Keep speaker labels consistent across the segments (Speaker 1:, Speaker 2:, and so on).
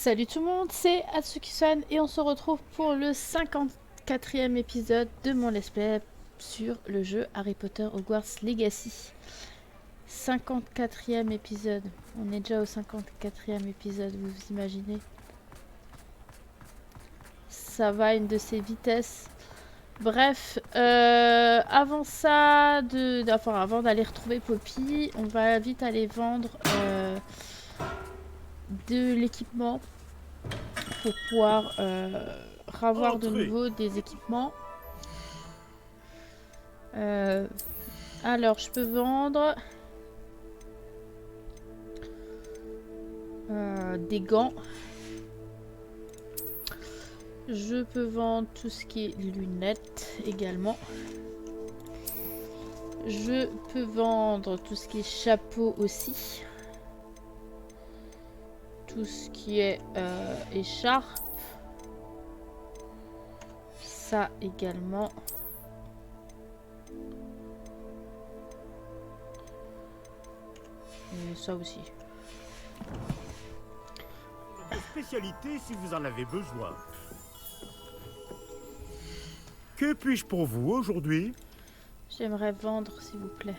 Speaker 1: Salut tout le monde, c'est Atsuki-san et on se retrouve pour le 54e épisode de mon let's play sur le jeu Harry Potter Hogwarts Legacy. 54e épisode, on est déjà au 54e épisode, vous vous imaginez? Ça va une de ces vitesses. Bref, avant ça, avant d'aller retrouver Poppy, on va vite aller vendre de l'équipement pour pouvoir avoir de nouveau des équipements. Alors, je peux vendre des gants. Je peux vendre tout ce qui est lunettes également. Je peux vendre tout ce qui est chapeau aussi. Tout ce qui est écharpe. Ça également. Et ça aussi.
Speaker 2: De spécialité si vous en avez besoin. Que puis-je pour vous aujourd'hui?
Speaker 1: J'aimerais vendre, s'il vous plaît.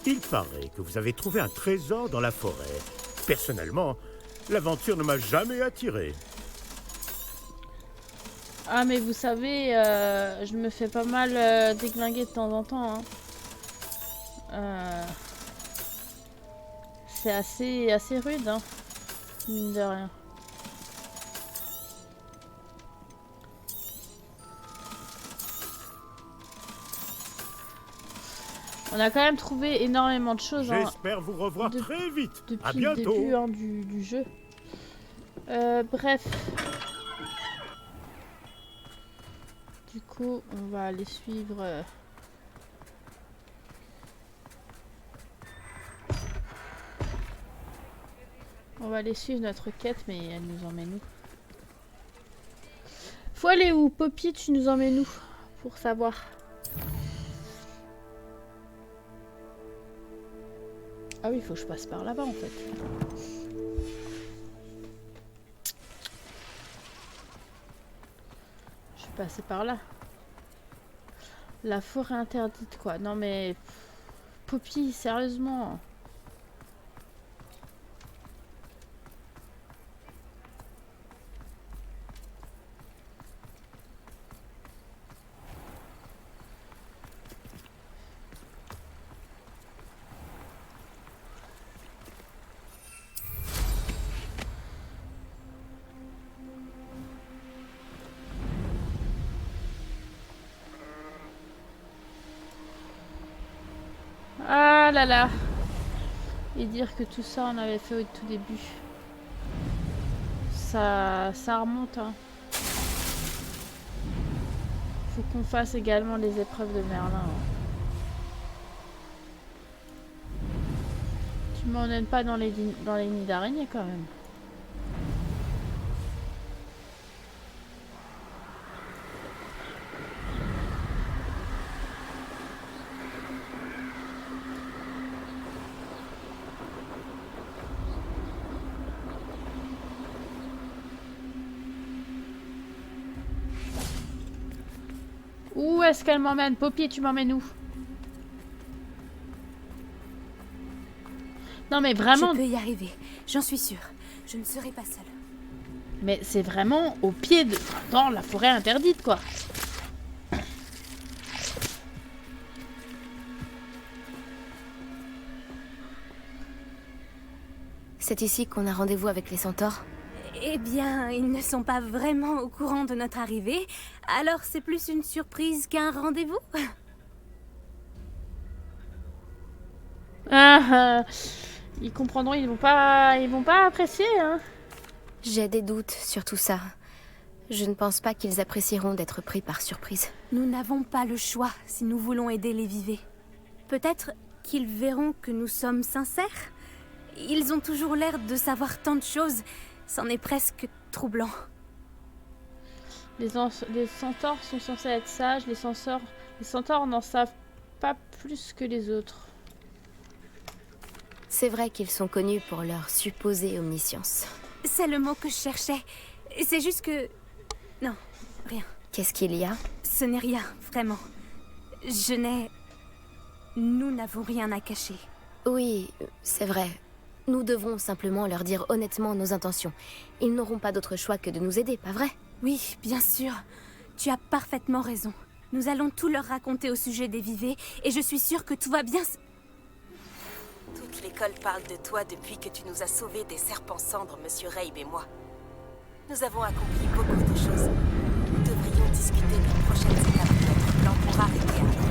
Speaker 2: Il paraît que vous avez trouvé un trésor dans la forêt. Personnellement, l'aventure ne m'a jamais attiré.
Speaker 1: Ah mais vous savez, je me fais pas mal déglinguer de temps en temps. Hein. C'est assez rude, hein, mine de rien. On a quand même trouvé énormément de choses.
Speaker 2: J'espère vous revoir très vite. À
Speaker 1: Depuis
Speaker 2: bientôt.
Speaker 1: le début du jeu. Bref. Du coup, on va aller suivre... On va aller suivre notre quête, mais elle nous emmène où? Faut aller où? Poppy, tu nous emmènes où? Pour savoir. Ah oui, il faut que je passe par là-bas en fait. Je suis passée par là. La forêt interdite quoi. Non mais... Poppy, sérieusement. Ah là là. Et dire que tout ça on avait fait au tout début. Ça remonte hein. Faut qu'on fasse également les épreuves de Merlin. Hein. Tu m'emmènes pas dans les nids d'araignées quand même. Où est-ce qu'elle m'emmène? Poppy, tu m'emmènes où? Non mais vraiment...
Speaker 3: Je peux y arriver, j'en suis sûre. Je ne serai pas seule.
Speaker 1: Mais c'est vraiment au pied de... dans la forêt interdite quoi.
Speaker 3: C'est ici qu'on a rendez-vous avec les centaures? Eh bien, ils ne sont pas vraiment au courant de notre arrivée, alors c'est plus une surprise qu'un rendez-vous.
Speaker 1: Ils comprendront, ils vont pas apprécier hein.
Speaker 3: J'ai des doutes sur tout ça. Je ne pense pas qu'ils apprécieront d'être pris par surprise. Nous n'avons pas le choix si nous voulons aider les vivés. Peut-être qu'ils verront que nous sommes sincères. Ils ont toujours l'air de savoir tant de choses. C'en est presque troublant.
Speaker 1: Les centaures sont censés être sages, les centaures n'en savent pas plus que les autres.
Speaker 3: C'est vrai qu'ils sont connus pour leur supposée omniscience.
Speaker 4: C'est le mot que je cherchais. C'est juste que... Non, rien.
Speaker 3: Qu'est-ce qu'il y a?
Speaker 4: Ce n'est rien, vraiment. Je n'ai... Nous n'avons rien à cacher.
Speaker 3: Oui, c'est vrai. Nous devons simplement leur dire honnêtement nos intentions. Ils n'auront pas d'autre choix que de nous aider, pas vrai?
Speaker 4: Oui, bien sûr. Tu as parfaitement raison. Nous allons tout leur raconter au sujet des Vivets, et je suis sûre que tout va bien
Speaker 5: Toute l'école parle de toi depuis que tu nous as sauvés des serpents cendres, Monsieur Rabe et moi. Nous avons accompli beaucoup de choses. Nous devrions discuter des prochaines étapes de notre plan pour arrêter Arnaud.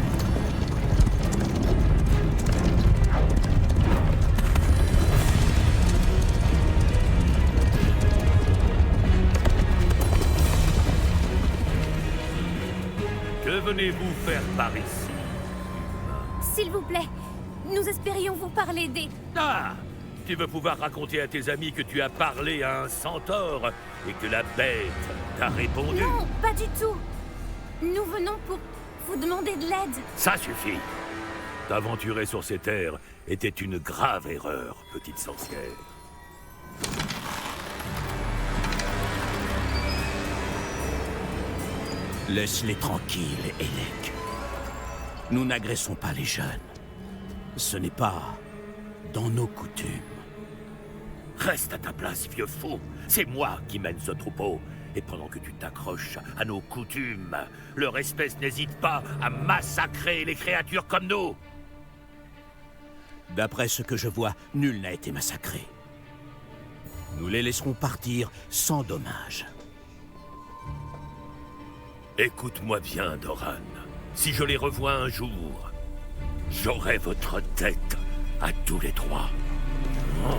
Speaker 6: Que venez-vous faire par ici?
Speaker 4: S'il vous plaît, nous espérions vous parler des...
Speaker 6: Ah! Tu veux pouvoir raconter à tes amis que tu as parlé à un centaure et que la bête t'a répondu?
Speaker 4: Non, pas du tout. Nous venons pour vous demander de l'aide.
Speaker 6: Ça suffit. T'aventurer sur ces terres était une grave erreur, petite sorcière.
Speaker 7: Laisse-les tranquilles, Elec. Nous n'agressons pas les jeunes. Ce n'est pas dans nos coutumes.
Speaker 6: Reste à ta place, vieux fou. C'est moi qui mène ce troupeau. Et pendant que tu t'accroches à nos coutumes, leur espèce n'hésite pas à massacrer les créatures comme nous.
Speaker 7: D'après ce que je vois, nul n'a été massacré. Nous les laisserons partir sans dommage.
Speaker 6: Écoute-moi bien, Doran. Si je les revois un jour, j'aurai votre tête à tous les trois. Oh.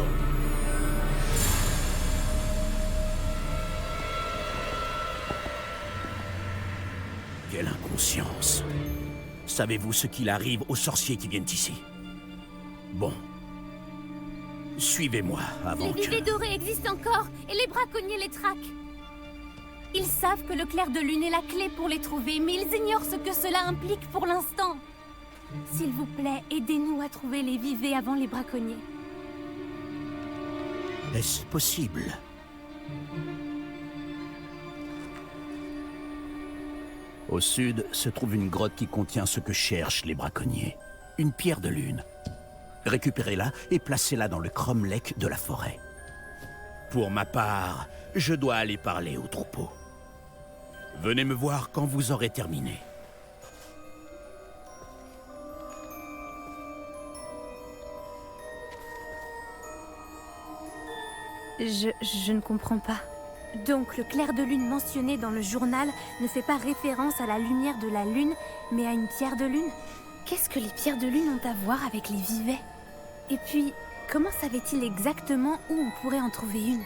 Speaker 7: Quelle inconscience. Savez-vous ce qu'il arrive aux sorciers qui viennent ici? Bon. Suivez-moi avant
Speaker 4: Les Vivets dorés existent encore, et les braconniers les traquent. Ils savent que le clair de lune est la clé pour les trouver, mais ils ignorent ce que cela implique pour l'instant. S'il vous plaît, aidez-nous à trouver les Vivets avant les braconniers.
Speaker 7: Est-ce possible? Au sud se trouve une grotte qui contient ce que cherchent les braconniers. Une pierre de lune. Récupérez-la et placez-la dans le cromlech de la forêt. Pour ma part, je dois aller parler au troupeau. Venez me voir quand vous aurez terminé.
Speaker 4: Je ne comprends pas. Donc le clair de lune mentionné dans le journal ne fait pas référence à la lumière de la lune, mais à une pierre de lune? Qu'est-ce que les pierres de lune ont à voir avec les Vivets? Et puis, comment savait-il exactement où on pourrait en trouver une?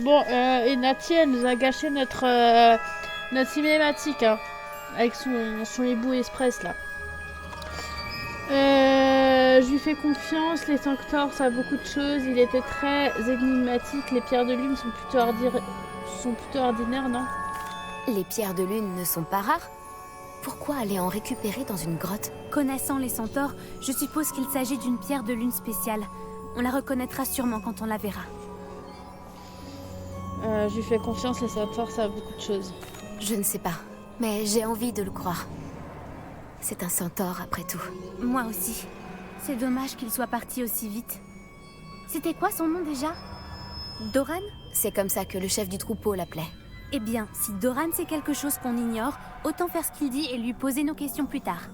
Speaker 1: Bon, et Nati, elle nous a gâché notre cinématique, hein, avec son hibou express, là. Je lui fais confiance, les centaures savent beaucoup de choses, il était très énigmatique, les pierres de lune sont plutôt ordinaires, non?
Speaker 3: Les pierres de lune ne sont pas rares. Pourquoi aller en récupérer dans une grotte?
Speaker 4: Connaissant les centaures, je suppose qu'il s'agit d'une pierre de lune spéciale. On la reconnaîtra sûrement quand on la verra.
Speaker 1: Je lui fais confiance, les centaures savent beaucoup de choses.
Speaker 3: Je ne sais pas, mais j'ai envie de le croire. C'est un centaure après tout.
Speaker 4: Moi aussi. C'est dommage qu'il soit parti aussi vite. C'était quoi son nom déjà? Doran?
Speaker 3: C'est comme ça que le chef du troupeau l'appelait.
Speaker 4: Eh bien, si Doran sait quelque chose qu'on ignore, autant faire ce qu'il dit et lui poser nos questions plus tard.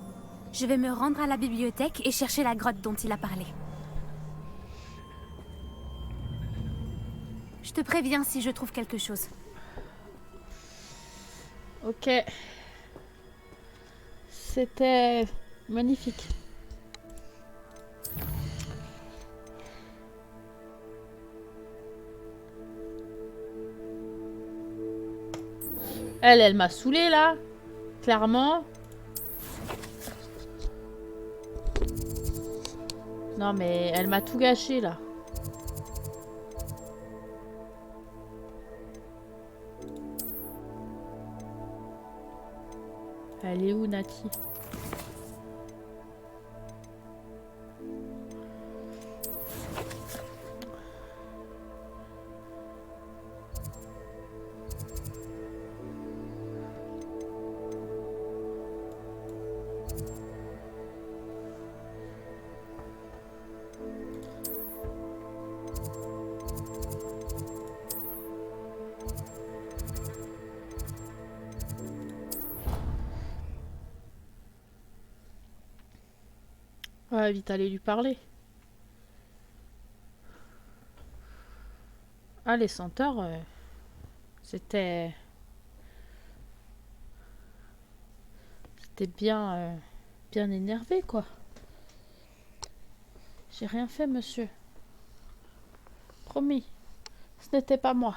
Speaker 4: Je vais me rendre à la bibliothèque et chercher la grotte dont il a parlé. Je te préviens si je trouve quelque chose.
Speaker 1: Ok. C'était magnifique. Elle m'a saoulée là, clairement. Non mais elle m'a tout gâché là. Elle est où, Nati? Ouais, vite aller lui parler. Ah, les senteurs, c'était bien, bien énervé, quoi. J'ai rien fait, monsieur. Promis, ce n'était pas moi.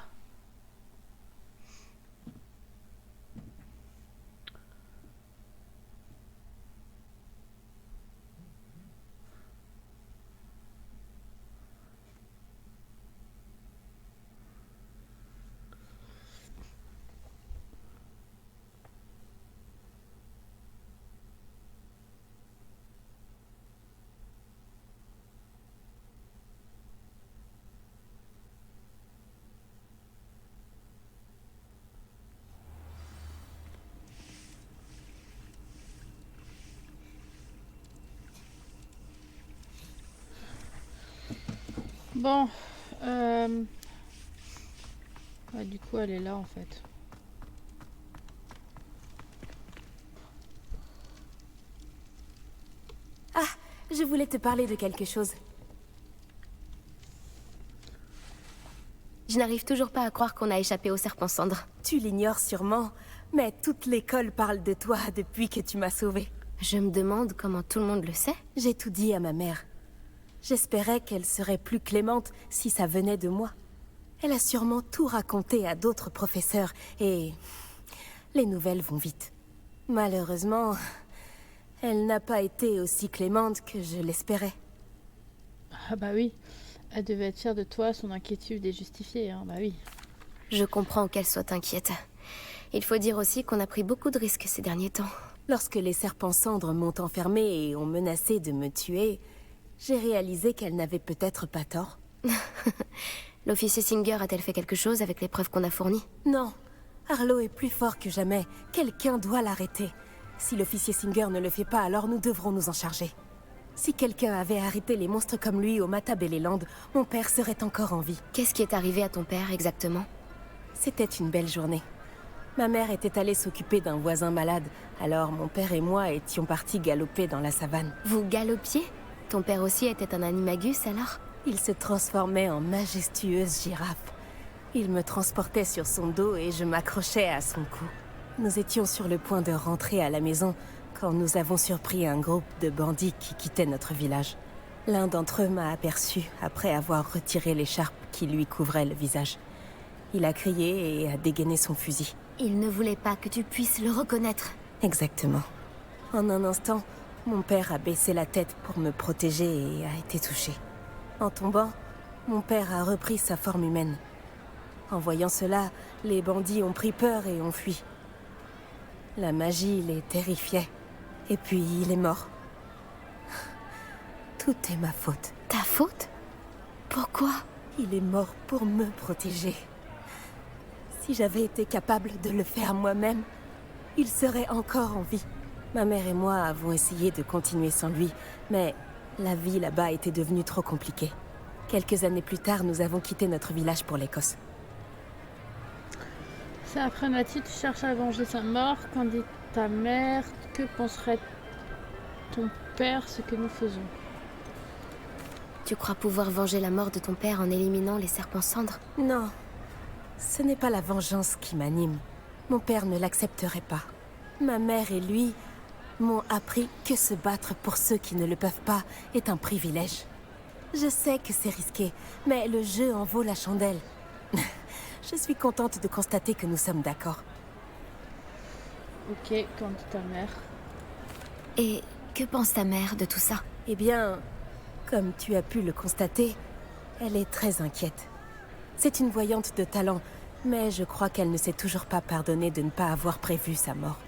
Speaker 1: Bon, ouais, du coup, elle est là, en fait.
Speaker 5: Ah, je voulais te parler de quelque chose.
Speaker 3: Je n'arrive toujours pas à croire qu'on a échappé au serpent cendre.
Speaker 5: Tu l'ignores sûrement, mais toute l'école parle de toi depuis que tu m'as sauvée.
Speaker 3: Je me demande comment tout le monde le sait.
Speaker 5: J'ai tout dit à ma mère. J'espérais qu'elle serait plus clémente si ça venait de moi. Elle a sûrement tout raconté à d'autres professeurs et... les nouvelles vont vite. Malheureusement, elle n'a pas été aussi clémente que je l'espérais.
Speaker 1: Ah bah oui, elle devait être fière de toi, son inquiétude est justifiée, hein, bah oui.
Speaker 3: Je comprends qu'elle soit inquiète. Il faut dire aussi qu'on a pris beaucoup de risques ces derniers temps.
Speaker 5: Lorsque les serpents cendres m'ont enfermée et ont menacé de me tuer, j'ai réalisé qu'elle n'avait peut-être pas tort.
Speaker 3: L'officier Singer a-t-elle fait quelque chose avec les preuves qu'on a fournies?
Speaker 5: Non. Arlo est plus fort que jamais. Quelqu'un doit l'arrêter. Si l'officier Singer ne le fait pas, alors nous devrons nous en charger. Si quelqu'un avait arrêté les monstres comme lui au Matabeleland, mon père serait encore en vie.
Speaker 3: Qu'est-ce qui est arrivé à ton père exactement?
Speaker 5: C'était une belle journée. Ma mère était allée s'occuper d'un voisin malade, alors mon père et moi étions partis galoper dans la savane.
Speaker 3: Vous galopiez? Ton père aussi était un animagus alors?
Speaker 5: Il se transformait en majestueuse girafe. Il me transportait sur son dos et je m'accrochais à son cou. Nous étions sur le point de rentrer à la maison quand nous avons surpris un groupe de bandits qui quittaient notre village. L'un d'entre eux m'a aperçu après avoir retiré l'écharpe qui lui couvrait le visage. Il a crié et a dégainé son fusil.
Speaker 3: Il ne voulait pas que tu puisses le reconnaître.
Speaker 5: Exactement. En un instant, mon père a baissé la tête pour me protéger et a été touché. En tombant, mon père a repris sa forme humaine. En voyant cela, les bandits ont pris peur et ont fui. La magie les terrifiait. Et puis il est mort. Tout est ma faute.
Speaker 3: Ta faute? Pourquoi?
Speaker 5: Il est mort pour me protéger. Si j'avais été capable de le faire moi-même, il serait encore en vie. Ma mère et moi avons essayé de continuer sans lui, mais la vie là-bas était devenue trop compliquée. Quelques années plus tard, nous avons quitté notre village pour l'Écosse.
Speaker 1: C'est après Nati, tu cherches à venger sa mort. Qu'en dit ta mère? Que penserait ton père ce que nous faisons?
Speaker 3: Tu crois pouvoir venger la mort de ton père en éliminant les serpents cendres?
Speaker 5: Non. Ce n'est pas la vengeance qui m'anime. Mon père ne l'accepterait pas. Ma mère et lui m'ont appris que se battre pour ceux qui ne le peuvent pas est un privilège. Je sais que c'est risqué, mais le jeu en vaut la chandelle. Je suis contente de constater que nous sommes d'accord.
Speaker 1: Ok, qu'en dit ta mère?
Speaker 3: Et que pense ta mère de tout ça?
Speaker 5: Eh bien, comme tu as pu le constater, elle est très inquiète. C'est une voyante de talent, mais je crois qu'elle ne s'est toujours pas pardonnée de ne pas avoir prévu sa mort.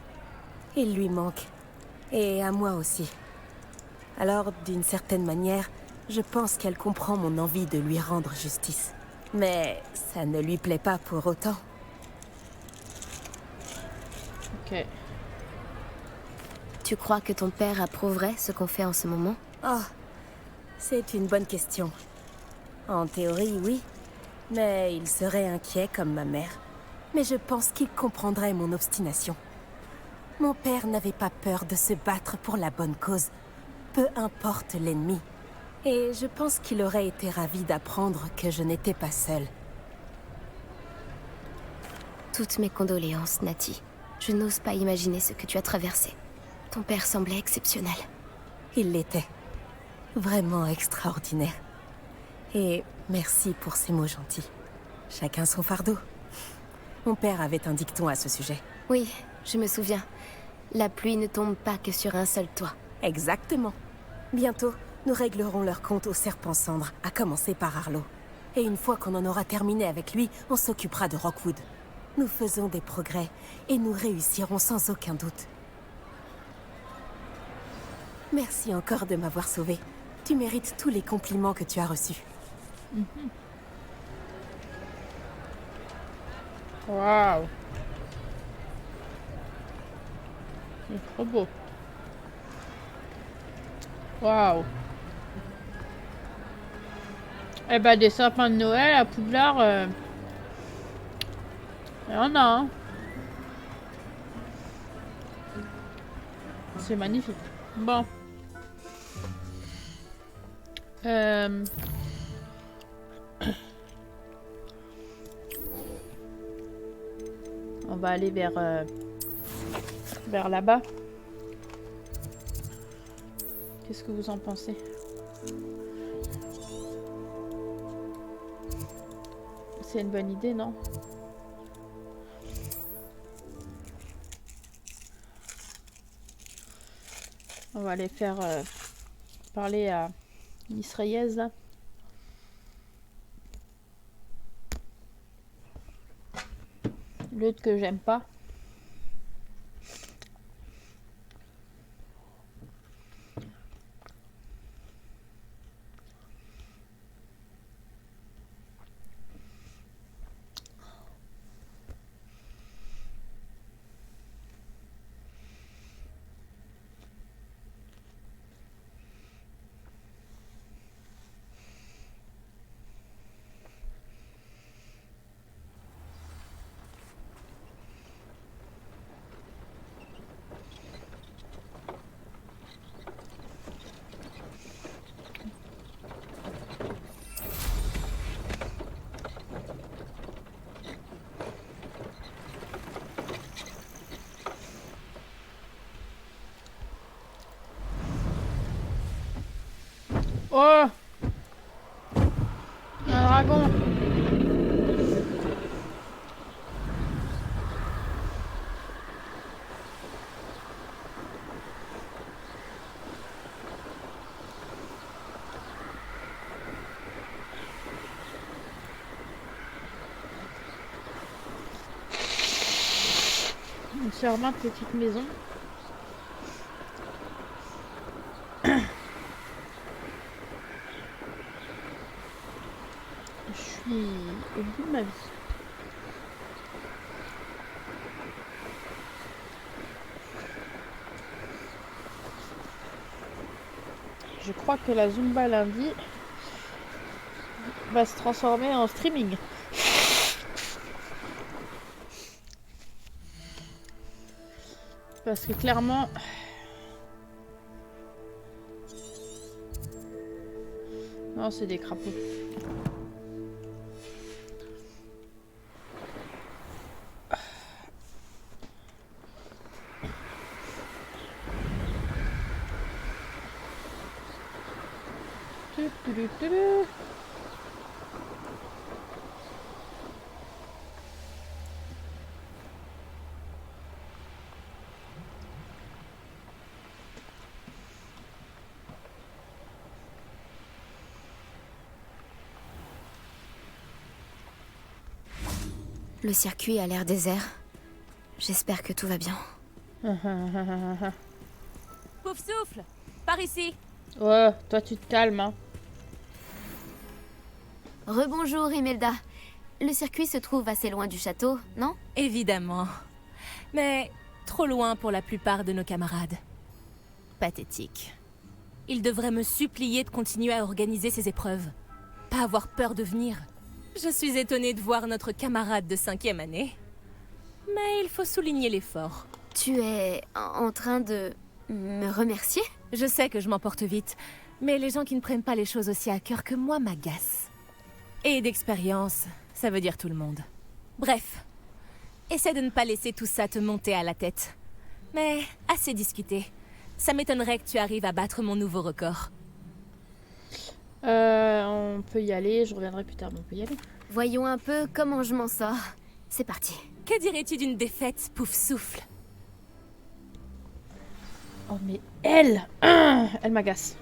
Speaker 5: Il lui manque. Et à moi aussi. Alors, d'une certaine manière, je pense qu'elle comprend mon envie de lui rendre justice. Mais ça ne lui plaît pas pour autant.
Speaker 1: Ok.
Speaker 3: Tu crois que ton père approuverait ce qu'on fait en ce moment?
Speaker 5: Oh, c'est une bonne question. En théorie, oui. Mais il serait inquiet comme ma mère. Mais je pense qu'il comprendrait mon obstination. Mon père n'avait pas peur de se battre pour la bonne cause, peu importe l'ennemi. Et je pense qu'il aurait été ravi d'apprendre que je n'étais pas seule.
Speaker 3: Toutes mes condoléances, Nati. Je n'ose pas imaginer ce que tu as traversé. Ton père semblait exceptionnel.
Speaker 5: Il l'était. Vraiment extraordinaire. Et merci pour ces mots gentils. Chacun son fardeau. Mon père avait un dicton à ce sujet.
Speaker 3: Oui, je me souviens. La pluie ne tombe pas que sur un seul toit.
Speaker 5: Exactement. Bientôt, nous réglerons leur compte au serpent cendre, à commencer par Arlo. Et une fois qu'on en aura terminé avec lui, on s'occupera de Rockwood. Nous faisons des progrès, et nous réussirons sans aucun doute. Merci encore de m'avoir sauvée. Tu mérites tous les compliments que tu as reçus.
Speaker 1: Waouh. C'est trop beau. Waouh. Eh ben, des sapins de Noël à Poudlard, il y en a, hein. C'est magnifique. Bon. On va aller vers là-bas. Qu'est-ce que vous en pensez? C'est une bonne idée, non? On va aller faire parler à Miss Reyes, là. L'autre que j'aime pas. Oh! Un dragon! Une charmante petite maison. Je suis au bout de ma vie. Je crois que la Zumba lundi va se transformer en streaming. Parce que clairement... Non, c'est des crapauds.
Speaker 3: Le circuit a l'air désert. J'espère que tout va bien.
Speaker 5: Pouf souffle, par ici.
Speaker 1: Ouais, toi tu te calmes, hein.
Speaker 3: Rebonjour, Imelda. Le circuit se trouve assez loin du château, non?
Speaker 5: Évidemment. Mais trop loin pour la plupart de nos camarades. Pathétique. Ils devraient me supplier de continuer à organiser ces épreuves. Pas avoir peur de venir. Je suis étonnée de voir notre camarade de 5e année. Mais il faut souligner l'effort.
Speaker 3: Tu es en train de me remercier?
Speaker 5: Je sais que je m'emporte vite, mais les gens qui ne prennent pas les choses aussi à cœur que moi m'agacent. Et d'expérience, ça veut dire tout le monde. Bref, essaie de ne pas laisser tout ça te monter à la tête. Mais assez discuté. Ça m'étonnerait que tu arrives à battre mon nouveau record.
Speaker 1: On peut y aller, je reviendrai plus tard, mais on peut y aller.
Speaker 3: Voyons un peu comment je m'en sors. C'est parti.
Speaker 5: Que dirais-tu d'une défaite, pouf souffle?
Speaker 1: Oh mais elle m'agace.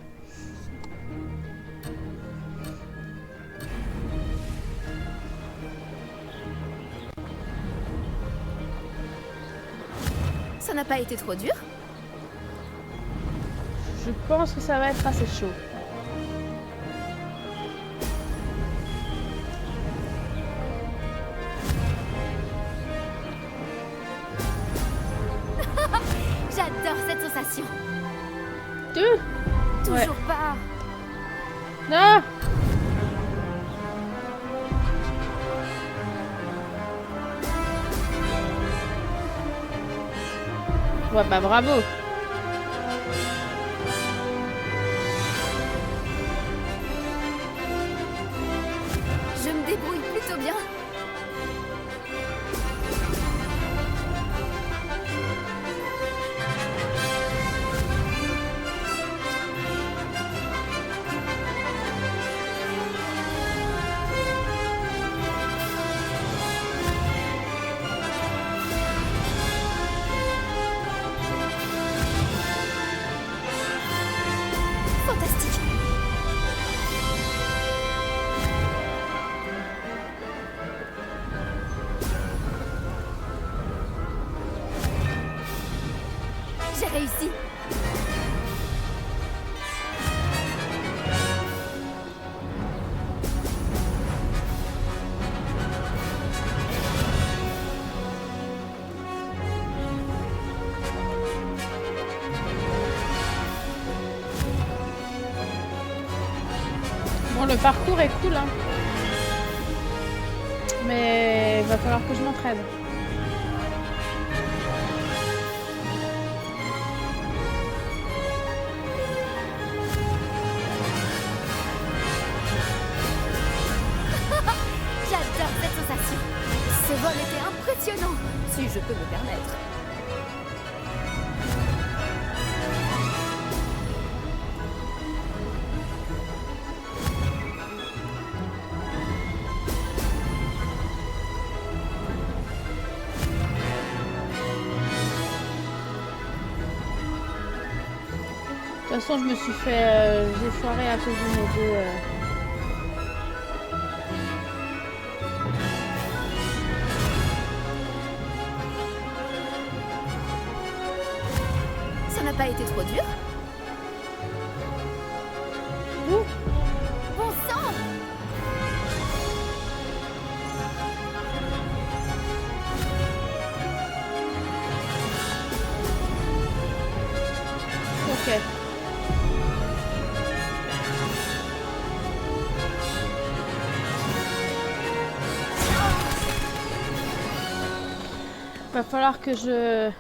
Speaker 3: Ça n'a pas été trop dur?
Speaker 1: Je pense que ça va être assez chaud.
Speaker 3: J'adore cette sensation.
Speaker 1: Toujours
Speaker 3: pas.
Speaker 1: Non. Ouais bah bravo.
Speaker 3: Je me débrouille plutôt bien. Fantastique. J'ai réussi.
Speaker 1: Bon, le parcours est cool, hein. Mais il va falloir que je m'entraîne.
Speaker 3: J'adore cette sensation. Ce vol était impressionnant, si je peux me permettre.
Speaker 1: De toute façon, je me suis fait... j'ai foiré à cause de mes deux...
Speaker 3: Ça n'a pas été trop dur?
Speaker 1: Ouh.
Speaker 3: Bon sang!
Speaker 1: Ok. Va falloir que je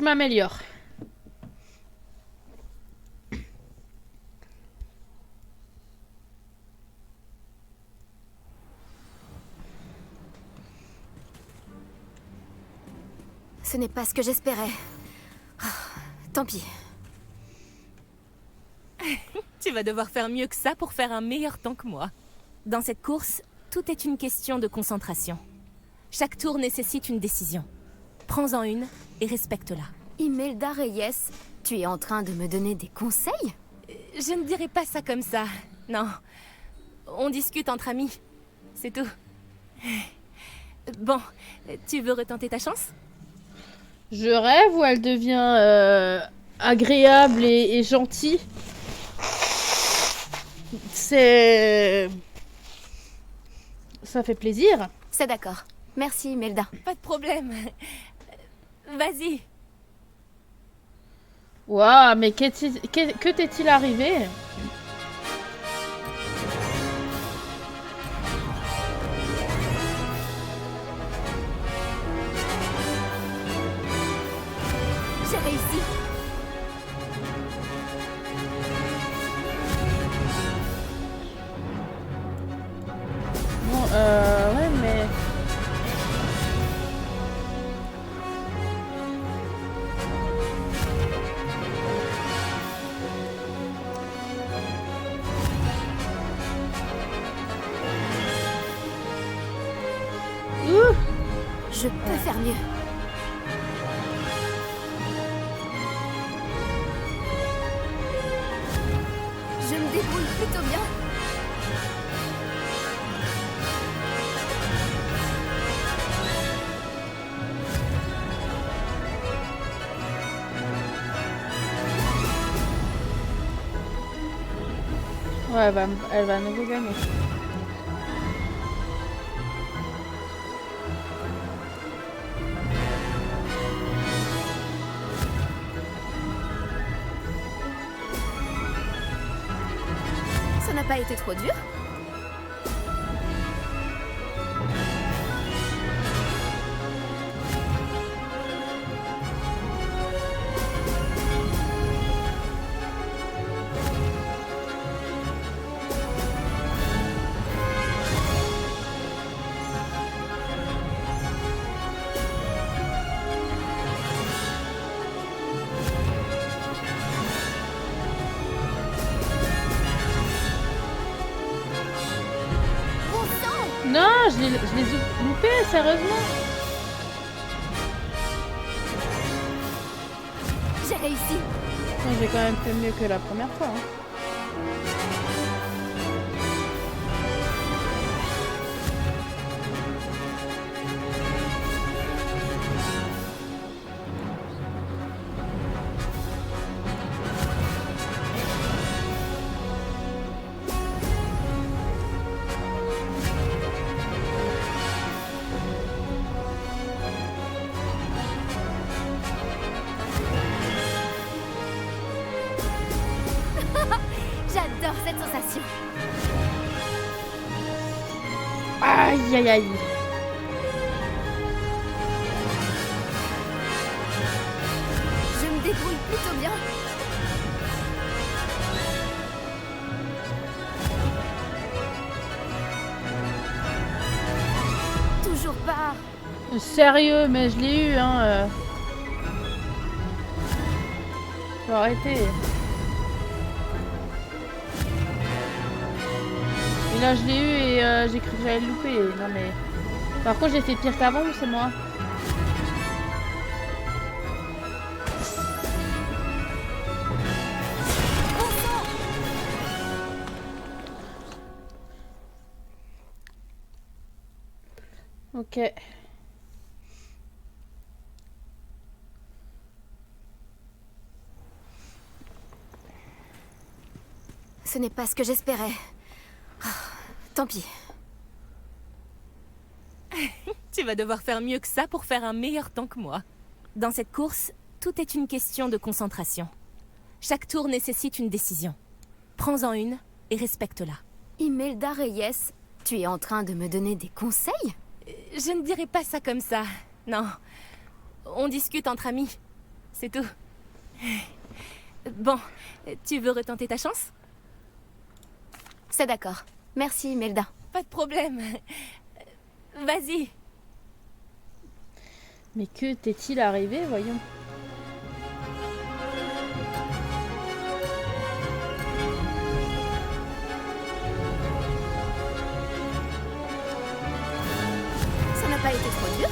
Speaker 1: m'améliore.
Speaker 3: Ce n'est pas ce que j'espérais. Ah, tant pis.
Speaker 5: Tu vas devoir faire mieux que ça pour faire un meilleur temps que moi. Dans cette course, tout est une question de concentration. Chaque tour nécessite une décision. Prends-en une et respecte-la.
Speaker 3: Imelda Reyes, tu es en train de me donner des conseils?
Speaker 5: Je ne dirais pas ça comme ça. Non. On discute entre amis. C'est tout.
Speaker 4: Bon, tu veux retenter ta chance?
Speaker 1: Je rêve ou elle devient agréable et gentille. C'est... Ça fait plaisir.
Speaker 3: C'est d'accord. Merci, Imelda.
Speaker 4: Pas de problème. Vas-y.
Speaker 1: Waouh, mais que t'est-il arrivé?
Speaker 4: J'ai réussi.
Speaker 1: Bon, ouais, mais... Ouh!
Speaker 3: Je peux faire mieux. Je me débrouille plutôt bien.
Speaker 1: Ouais, elle va à nouveau gagner.
Speaker 3: Ça n'a pas été trop dur?
Speaker 1: Non, je les ai loupés, sérieusement.
Speaker 3: J'ai réussi.
Speaker 1: J'ai quand même fait mieux que la première fois. Hein.
Speaker 3: J'adore cette sensation.
Speaker 1: Aïe, aïe, aïe.
Speaker 3: Je me débrouille plutôt bien. Toujours pas.
Speaker 1: Sérieux, mais je l'ai eu, hein. Faut arrêter. Et là, je l'ai eu et j'ai cru que j'allais le louper. Non, mais... Par contre, j'ai fait pire qu'avant ou c'est moi? Ok.
Speaker 3: Ce n'est pas ce que j'espérais. Ah, tant pis.
Speaker 4: Tu vas devoir faire mieux que ça pour faire un meilleur temps que moi. Dans cette course, tout est une question de concentration. Chaque tour nécessite une décision. Prends-en une et respecte-la.
Speaker 3: Imelda Reyes, tu es en train de me donner des conseils?
Speaker 4: Je ne dirais pas ça comme ça. Non. On discute entre amis. C'est tout. Bon, tu veux retenter ta chance?
Speaker 3: C'est d'accord. Merci, Imelda.
Speaker 4: Pas de problème. Vas-y.
Speaker 1: Mais que t'est-il arrivé, voyons?
Speaker 3: Ça n'a pas été trop dur?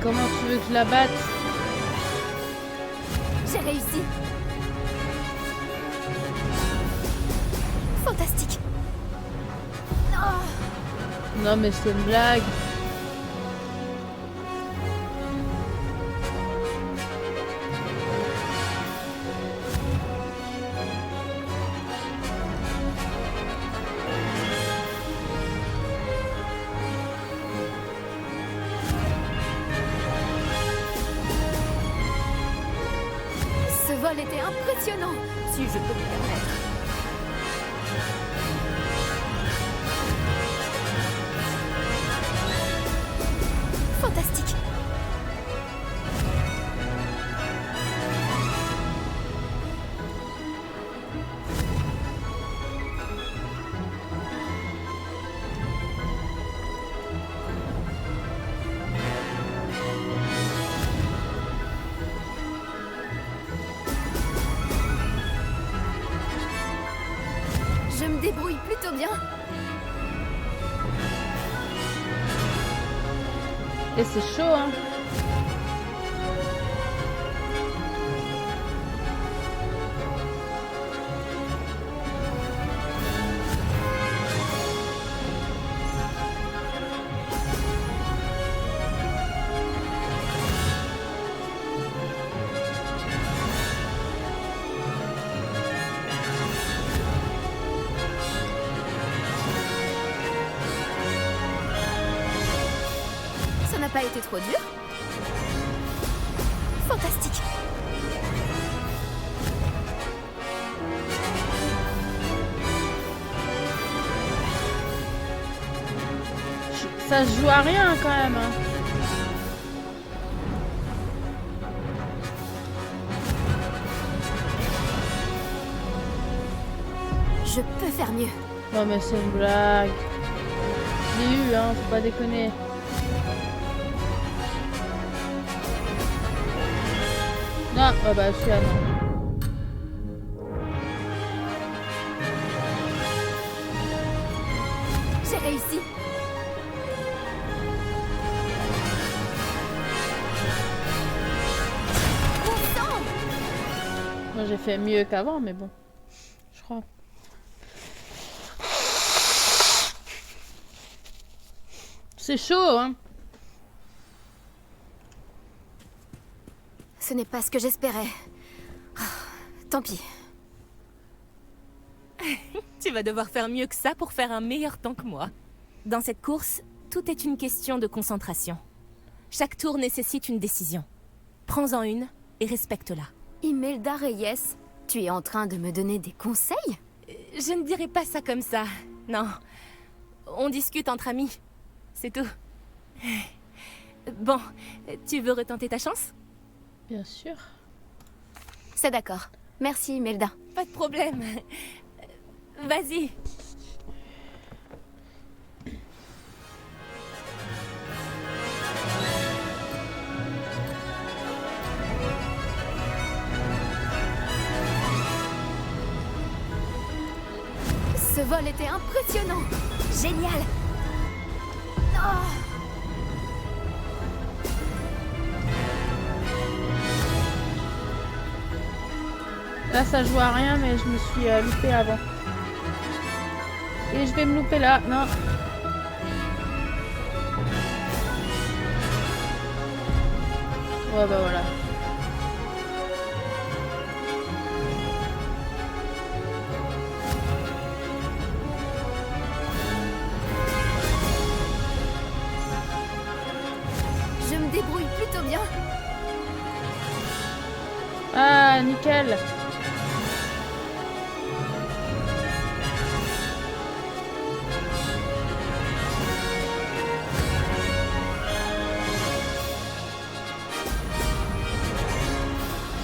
Speaker 1: comment tu veux que je la batte?
Speaker 4: J'ai réussi. Fantastique. Oh.
Speaker 1: Non mais c'est une blague.
Speaker 4: Ce vol était impressionnant, si je peux me permettre. Fantastique. Je me débrouille plutôt bien.
Speaker 1: Et c'est chaud, hein.
Speaker 4: Ça n'a pas été trop dur. Fantastique.
Speaker 1: Ça se joue à rien quand même, hein.
Speaker 4: Je peux faire mieux.
Speaker 1: Non mais c'est une blague. Je l'ai eu, hein, faut pas déconner. Non, oh bah je suis à non.
Speaker 4: J'ai réussi.
Speaker 1: Moi j'ai fait mieux qu'avant, mais bon. Je crois. C'est chaud, hein.
Speaker 4: Ce n'est pas ce que j'espérais. Ah, tant pis.
Speaker 5: Tu vas devoir faire mieux que ça pour faire un meilleur temps que moi. Dans cette course, tout est une question de concentration. Chaque tour nécessite une décision. Prends-en une et respecte-la.
Speaker 4: Imelda Reyes, tu es en train de me donner des conseils?
Speaker 5: Je ne dirais pas ça comme ça. Non. On discute entre amis. C'est tout. Bon, tu veux retenter ta chance?
Speaker 1: Bien sûr.
Speaker 4: C'est d'accord. Merci, Imelda.
Speaker 5: Pas de problème. Vas-y.
Speaker 4: Ce vol était impressionnant. Génial. Oh.
Speaker 1: Là ça joue à rien, mais je me suis loupée avant. Et je vais me louper là, non. Ouais bah voilà.
Speaker 4: Je me débrouille plutôt bien.
Speaker 1: Ah nickel.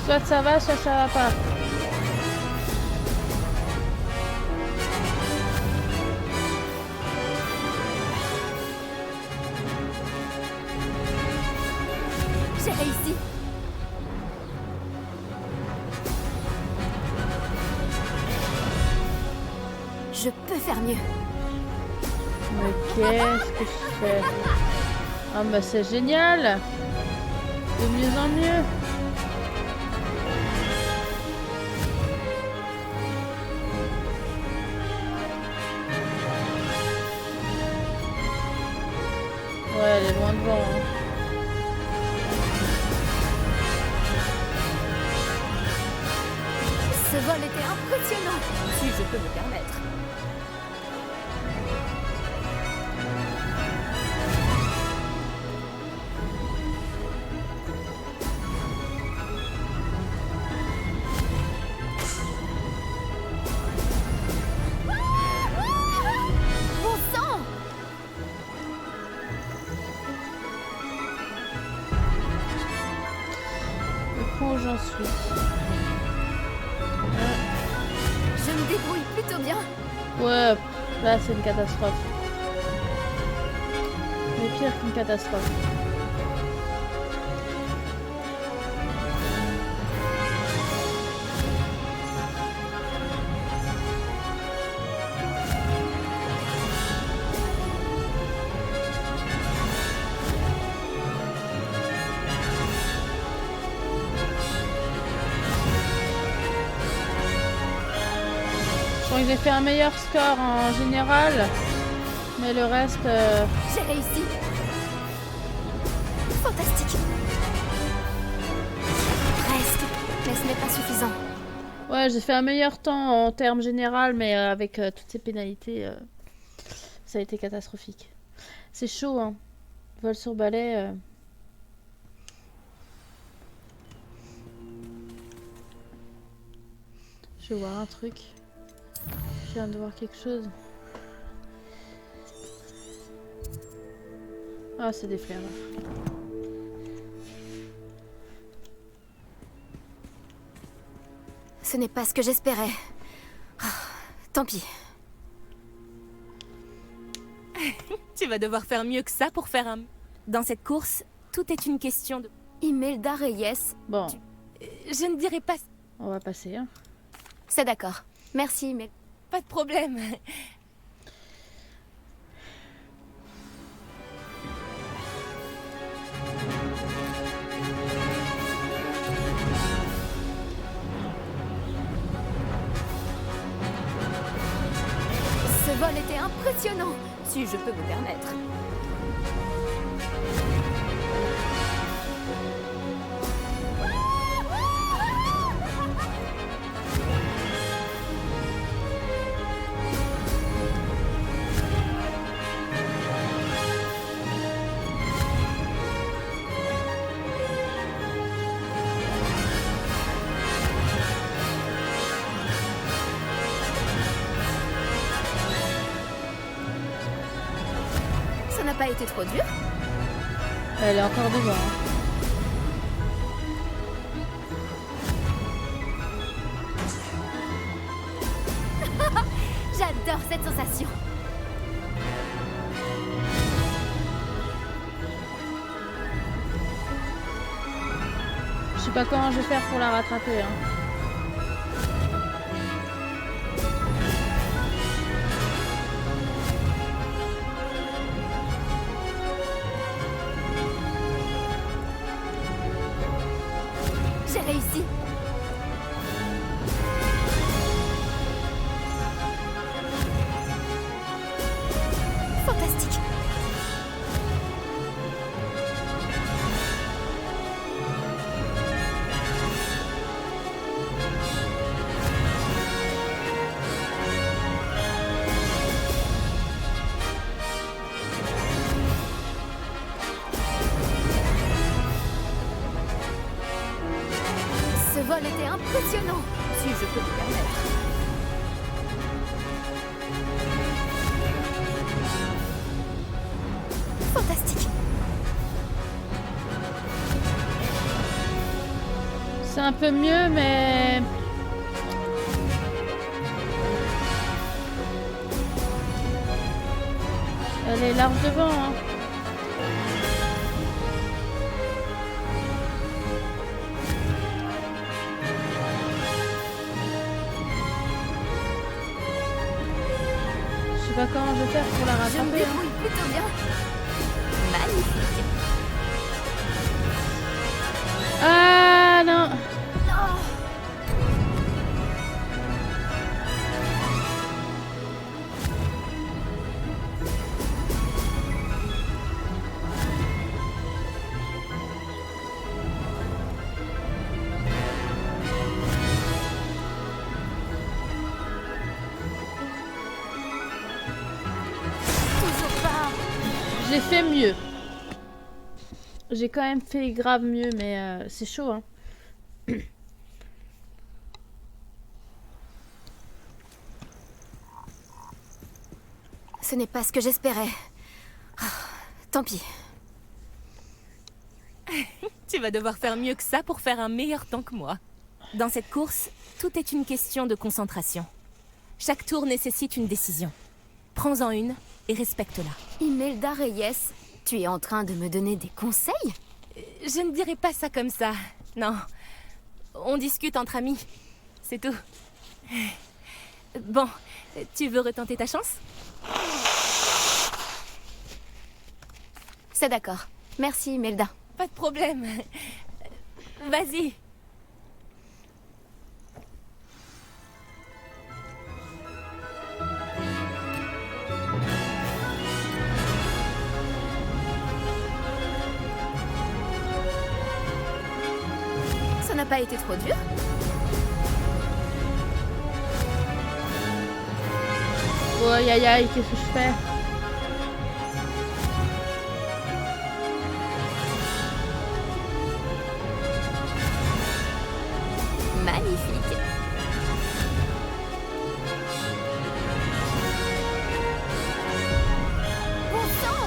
Speaker 1: Soit ça va, soit ça va pas.
Speaker 4: J'ai réussi. Je peux faire mieux.
Speaker 1: Mais qu'est-ce que je fais? Ah bah c'est génial. De mieux en mieux. Ouais, elle est loin devant. Hein.
Speaker 3: Ce vol était impressionnant, si je peux me permettre. Bon sang!
Speaker 1: Le point où j'en suis.
Speaker 3: Je me débrouille plutôt bien.
Speaker 1: Ouais, là c'est une catastrophe. Mais pire qu'une catastrophe. Je crois que j'ai fait un meilleur score en général, mais le reste...
Speaker 3: J'ai réussi. Fantastique. Presque, mais ce n'est pas suffisant.
Speaker 1: Ouais, j'ai fait un meilleur temps en termes général, mais avec toutes ces pénalités, ça a été catastrophique. C'est chaud, hein. Vol sur balai. Je vais voir un truc. Je viens de voir quelque chose. Ah, c'est des flammes.
Speaker 3: Ce n'est pas ce que j'espérais. Ah, tant pis.
Speaker 5: Tu vas devoir faire mieux que ça pour faire un... Dans cette course, tout est une question de...
Speaker 3: Imelda Reyes.
Speaker 1: Bon,
Speaker 5: Je ne dirais pas...
Speaker 1: on va passer. Hein.
Speaker 3: C'est d'accord. Merci, mais...
Speaker 5: Pas de problème.
Speaker 3: Ce vol était impressionnant, si je peux me permettre. Ça n'a pas été trop dur?
Speaker 1: Elle est encore devant. Hein.
Speaker 3: J'adore cette sensation.
Speaker 1: Je sais pas comment je vais faire pour la rattraper. Hein.
Speaker 3: J'ai réussi. Fantastique. Ce vol était impressionnant, si je peux me permettre. Fantastique.
Speaker 1: C'est un peu mieux, mais... Elle est large devant. Hein. Je sais pas comment je vais faire pour la
Speaker 3: Je me
Speaker 1: rattraper. Hein.
Speaker 3: débrouille plutôt bien. Magnifique.
Speaker 1: Ah non. J'ai fait mieux. J'ai quand même fait grave mieux, mais c'est chaud, hein.
Speaker 3: Ce n'est pas ce que j'espérais. Oh, tant pis.
Speaker 5: Tu vas devoir faire mieux que ça pour faire un meilleur temps que moi. Dans cette course, tout est une question de concentration. Chaque tour nécessite une décision. Prends-en une et respecte-la.
Speaker 3: Imelda Reyes, tu es en train de me donner des conseils?
Speaker 5: Je ne dirais pas ça comme ça. Non. On discute entre amis. C'est tout. Bon, tu veux retenter ta chance?
Speaker 3: C'est d'accord. Merci, Imelda.
Speaker 5: Pas de problème. Vas-y.
Speaker 3: Ça n'a pas été trop dur?
Speaker 1: Oh aïe aïe aïe, qu'est-ce que je fais?
Speaker 3: Magnifique. Bon sang!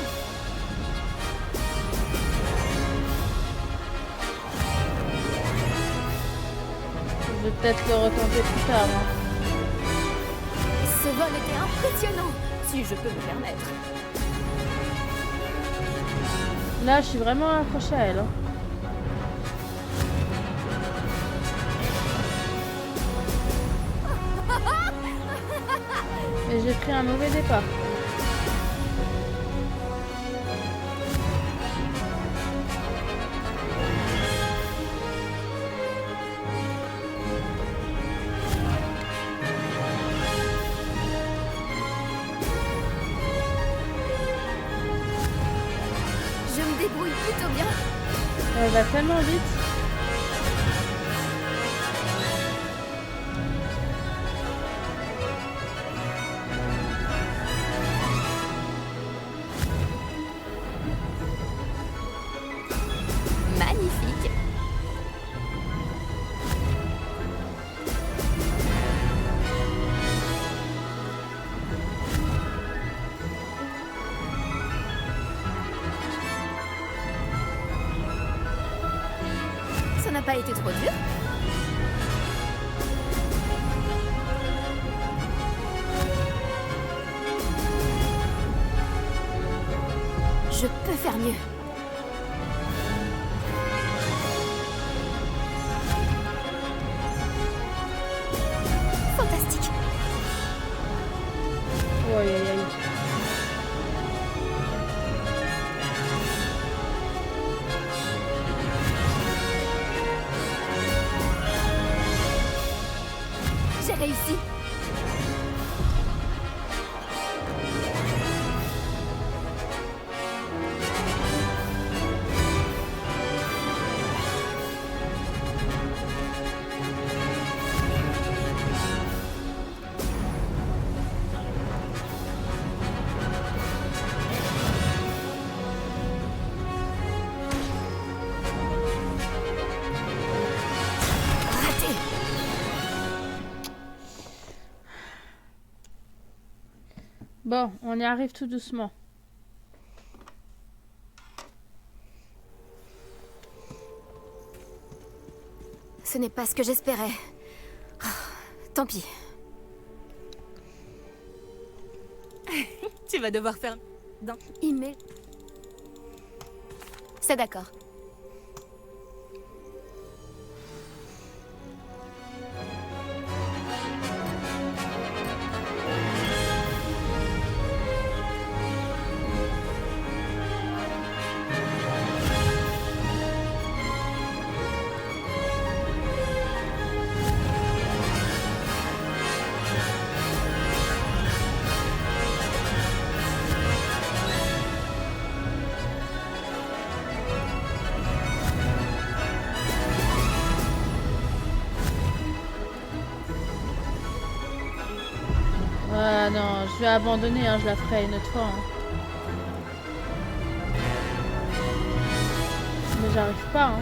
Speaker 1: Je vais peut-être le retenter plus tard, hein.
Speaker 3: Ce vol était impressionnant, si je peux me permettre.
Speaker 1: Là, je suis vraiment accrochée à elle, hein. Et j'ai pris un mauvais départ.
Speaker 3: Je me débrouille plutôt bien.
Speaker 1: Elle va tellement vite.
Speaker 3: Magnifique. Ça n'a pas été trop dur? Je peux faire mieux. Fantastique.
Speaker 1: Oh aïe aïe aïe.
Speaker 3: J'ai réussi. Raté.
Speaker 1: Bon, on y arrive tout doucement.
Speaker 3: Ce n'est pas ce que j'espérais. Oh, tant pis.
Speaker 5: Tu vas devoir faire...
Speaker 3: Email. C'est d'accord.
Speaker 1: Je vais abandonner, hein, je la ferai une autre fois. Hein. Mais j'arrive pas. Hein.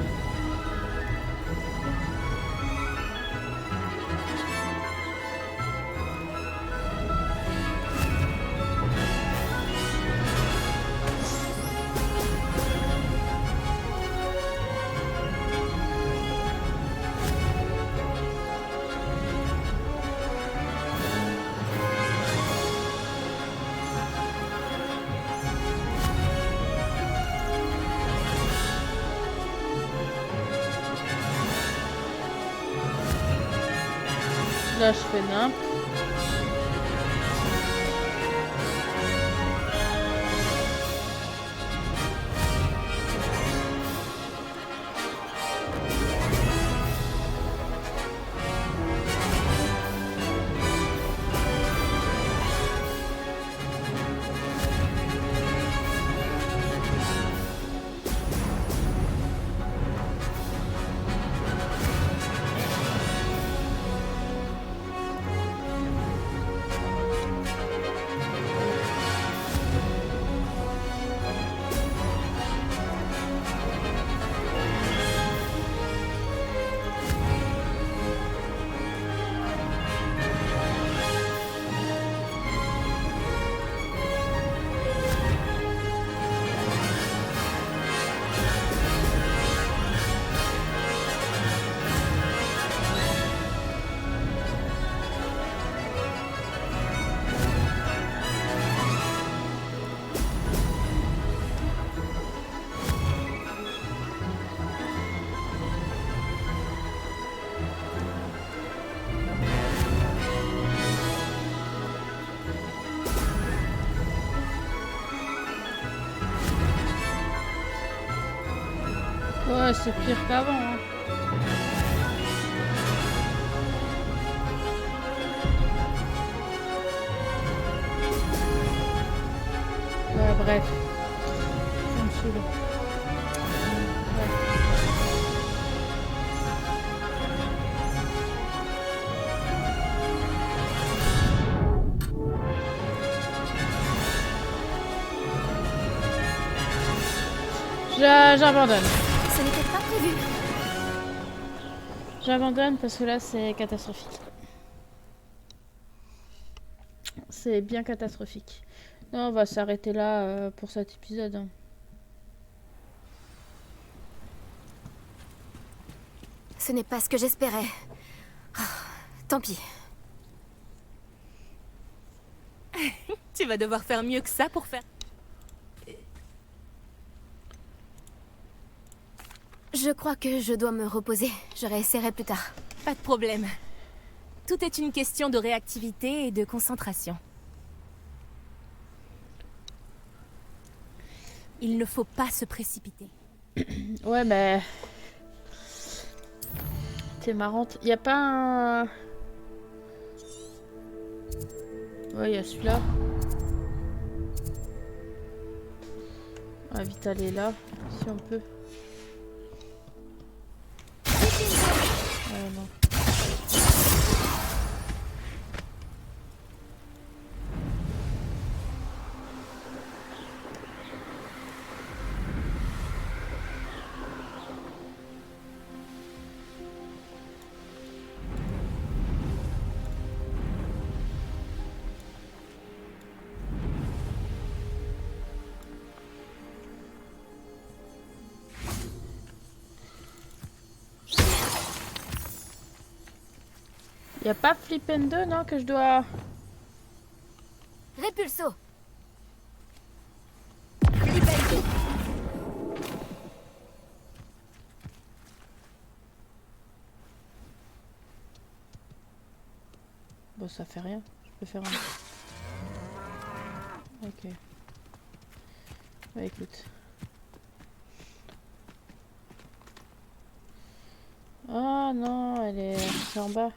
Speaker 1: Là, je fais nimp. Ouais, c'est pire qu'avant. Hein. Ouais, bref. Ça me saoule. Ouais. J'abandonne.
Speaker 3: Ce n'était pas prévu.
Speaker 1: J'abandonne parce que là, c'est catastrophique. C'est bien catastrophique. Non, on va s'arrêter là pour cet épisode. Hein.
Speaker 3: Ce n'est pas ce que j'espérais. Oh, tant pis.
Speaker 5: Tu vas devoir faire mieux que ça pour faire...
Speaker 3: Je crois que je dois me reposer. Je réessayerai plus tard.
Speaker 5: Pas de problème. Tout est une question de réactivité et de concentration. Il ne faut pas se précipiter.
Speaker 1: Ouais, mais... C'est marrante. Y a pas un... Ouais, y a celui-là. On va vite aller là, si on peut. Non. Y a pas Flipendo, non, que je dois...
Speaker 3: Répulso.
Speaker 1: Bon, ça fait rien. Je peux faire un... Ok. Bah écoute. Oh non, elle est... C'est en bas.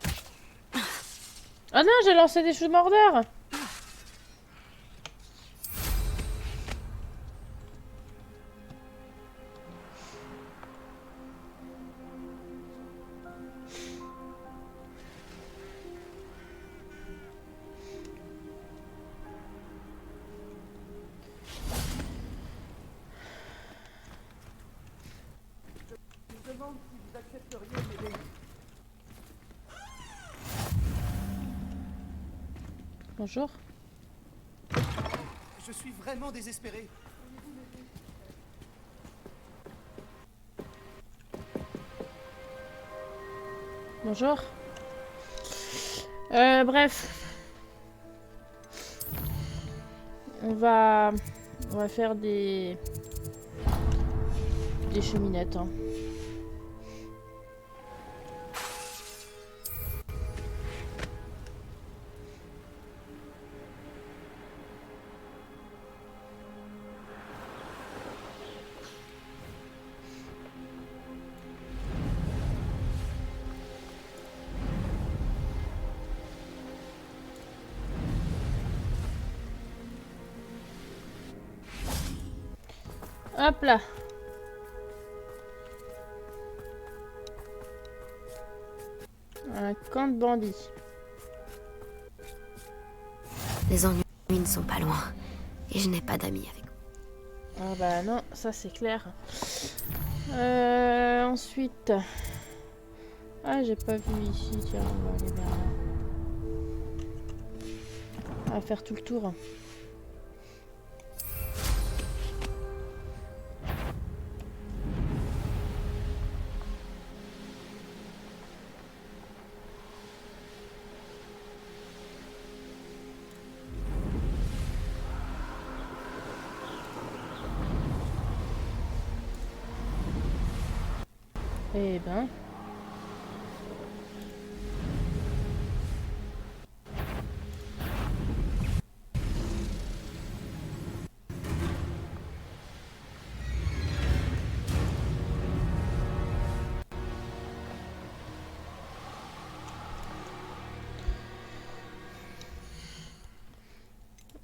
Speaker 1: Ah non, j'ai lancé des choses mordeurs. Bonjour.
Speaker 8: Je suis vraiment désespéré.
Speaker 1: Bonjour. Bref. On va faire des cheminettes. Hein. Hop là. Un camp de bandits.
Speaker 3: Les ennuis ne sont pas loin. Et je n'ai pas d'amis avec moi.
Speaker 1: Ah bah non, ça c'est clair. Ensuite... Ah, j'ai pas vu ici. Tiens, on va aller vers là. On va faire tout le tour. Eh ben...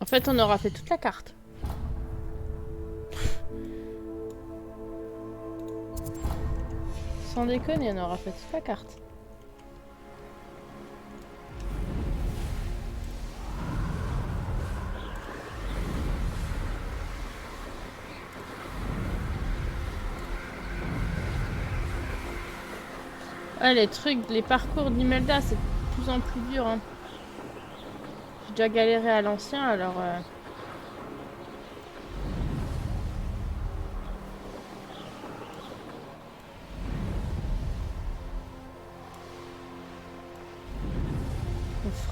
Speaker 1: En fait, on aura fait toute la carte. Sans déconner, on aura fait toute la carte. Ouais, les trucs, les parcours d'Imelda, c'est de plus en plus dur. Hein. J'ai déjà galéré à l'ancien, alors...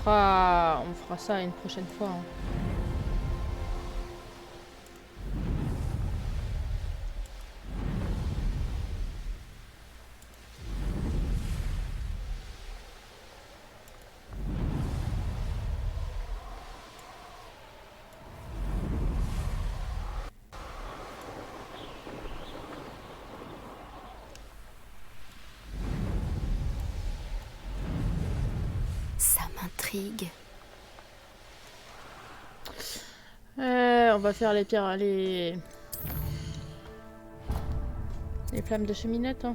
Speaker 1: On fera ça une prochaine fois. Hein.
Speaker 3: Ça m'intrigue.
Speaker 1: On va faire les pierres, les flammes de cheminette. Hein.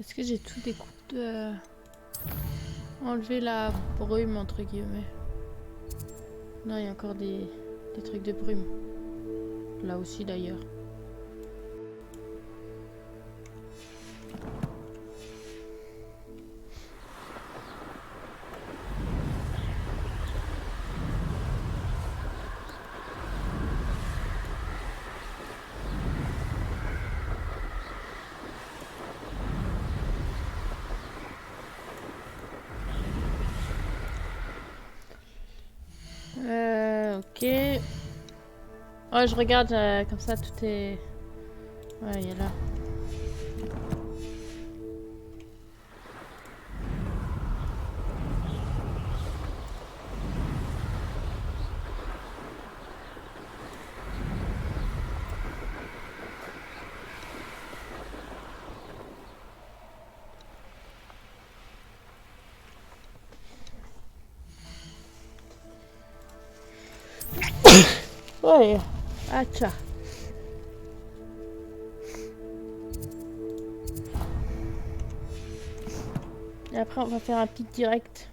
Speaker 1: Est-ce que j'ai tout découpé enlever la brume entre guillemets? Non, il y a encore des trucs de brume. Là aussi d'ailleurs. Ok. Oh, je regarde comme ça, tout est... Ouais, il est là. Ouais. Ah tcha. Et après on va faire un petit direct.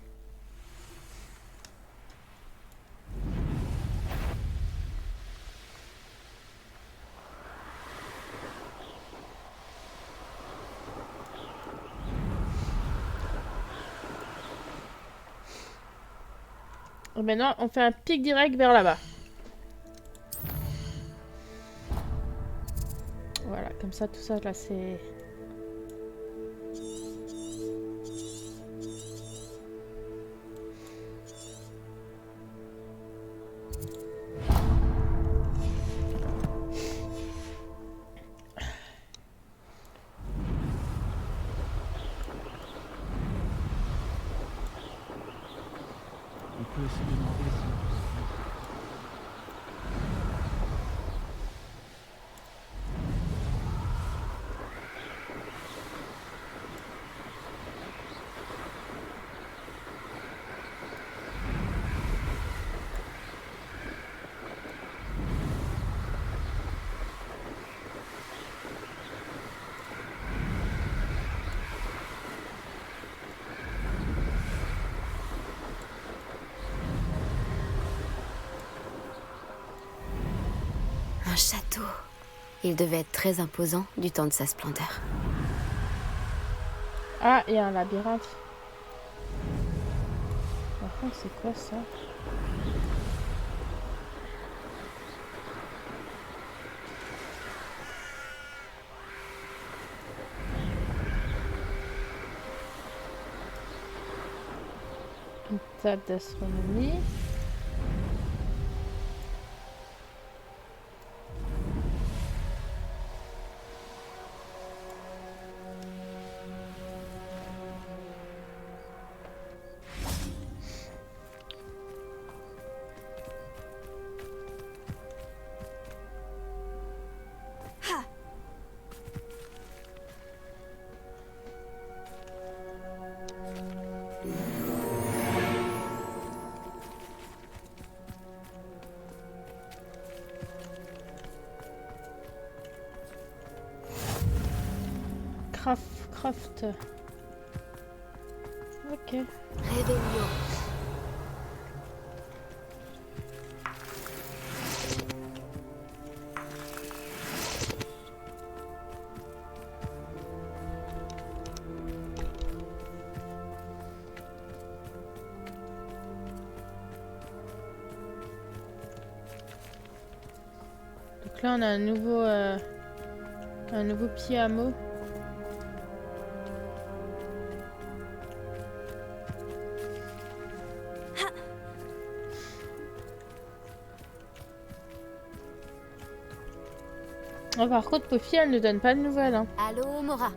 Speaker 1: Et maintenant on fait un pic direct vers là-bas. Voilà, comme ça tout ça là c'est...
Speaker 8: On peut se demander si
Speaker 3: Un château. Il devait être très imposant du temps de sa splendeur.
Speaker 1: Ah, il y a un labyrinthe. Par contre, c'est quoi ça? Une table d'astronomie. Craft. Ok.
Speaker 3: Réveillon.
Speaker 1: Donc là on a un nouveau petit hameau. Oh, par contre, Poppy, elle ne donne pas de nouvelles. Hein.
Speaker 3: Allô, Mora.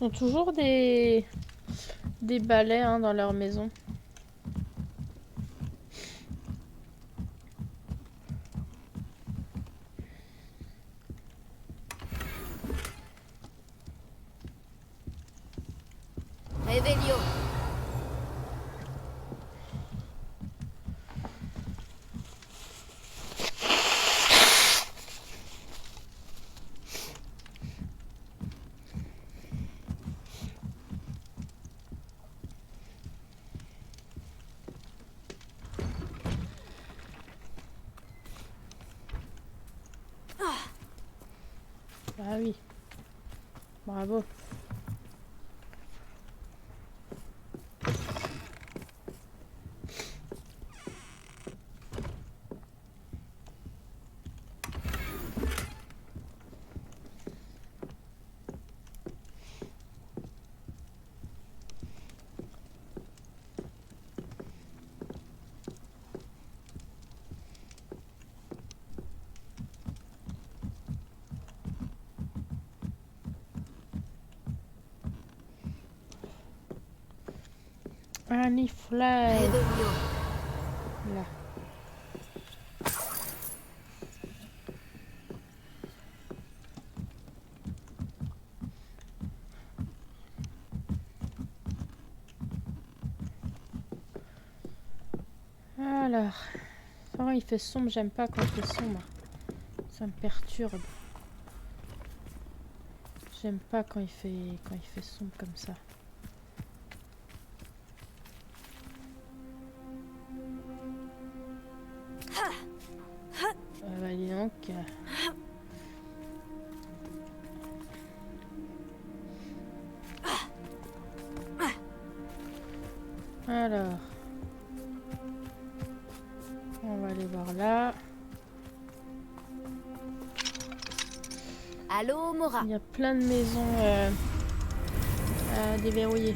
Speaker 1: Ils ont toujours des balais hein, dans leur maison.
Speaker 3: Réveillon.
Speaker 1: Ah oui. Bravo. Annie Fly.
Speaker 3: Revelio.
Speaker 1: Là. Alors, oh, il fait sombre, j'aime pas quand il fait sombre. Ça me perturbe. J'aime pas quand il fait sombre comme ça. Bah dis donc. Alors. On va aller voir là.
Speaker 3: Allô, Mora.
Speaker 1: Il y a plein de maisons à déverrouiller.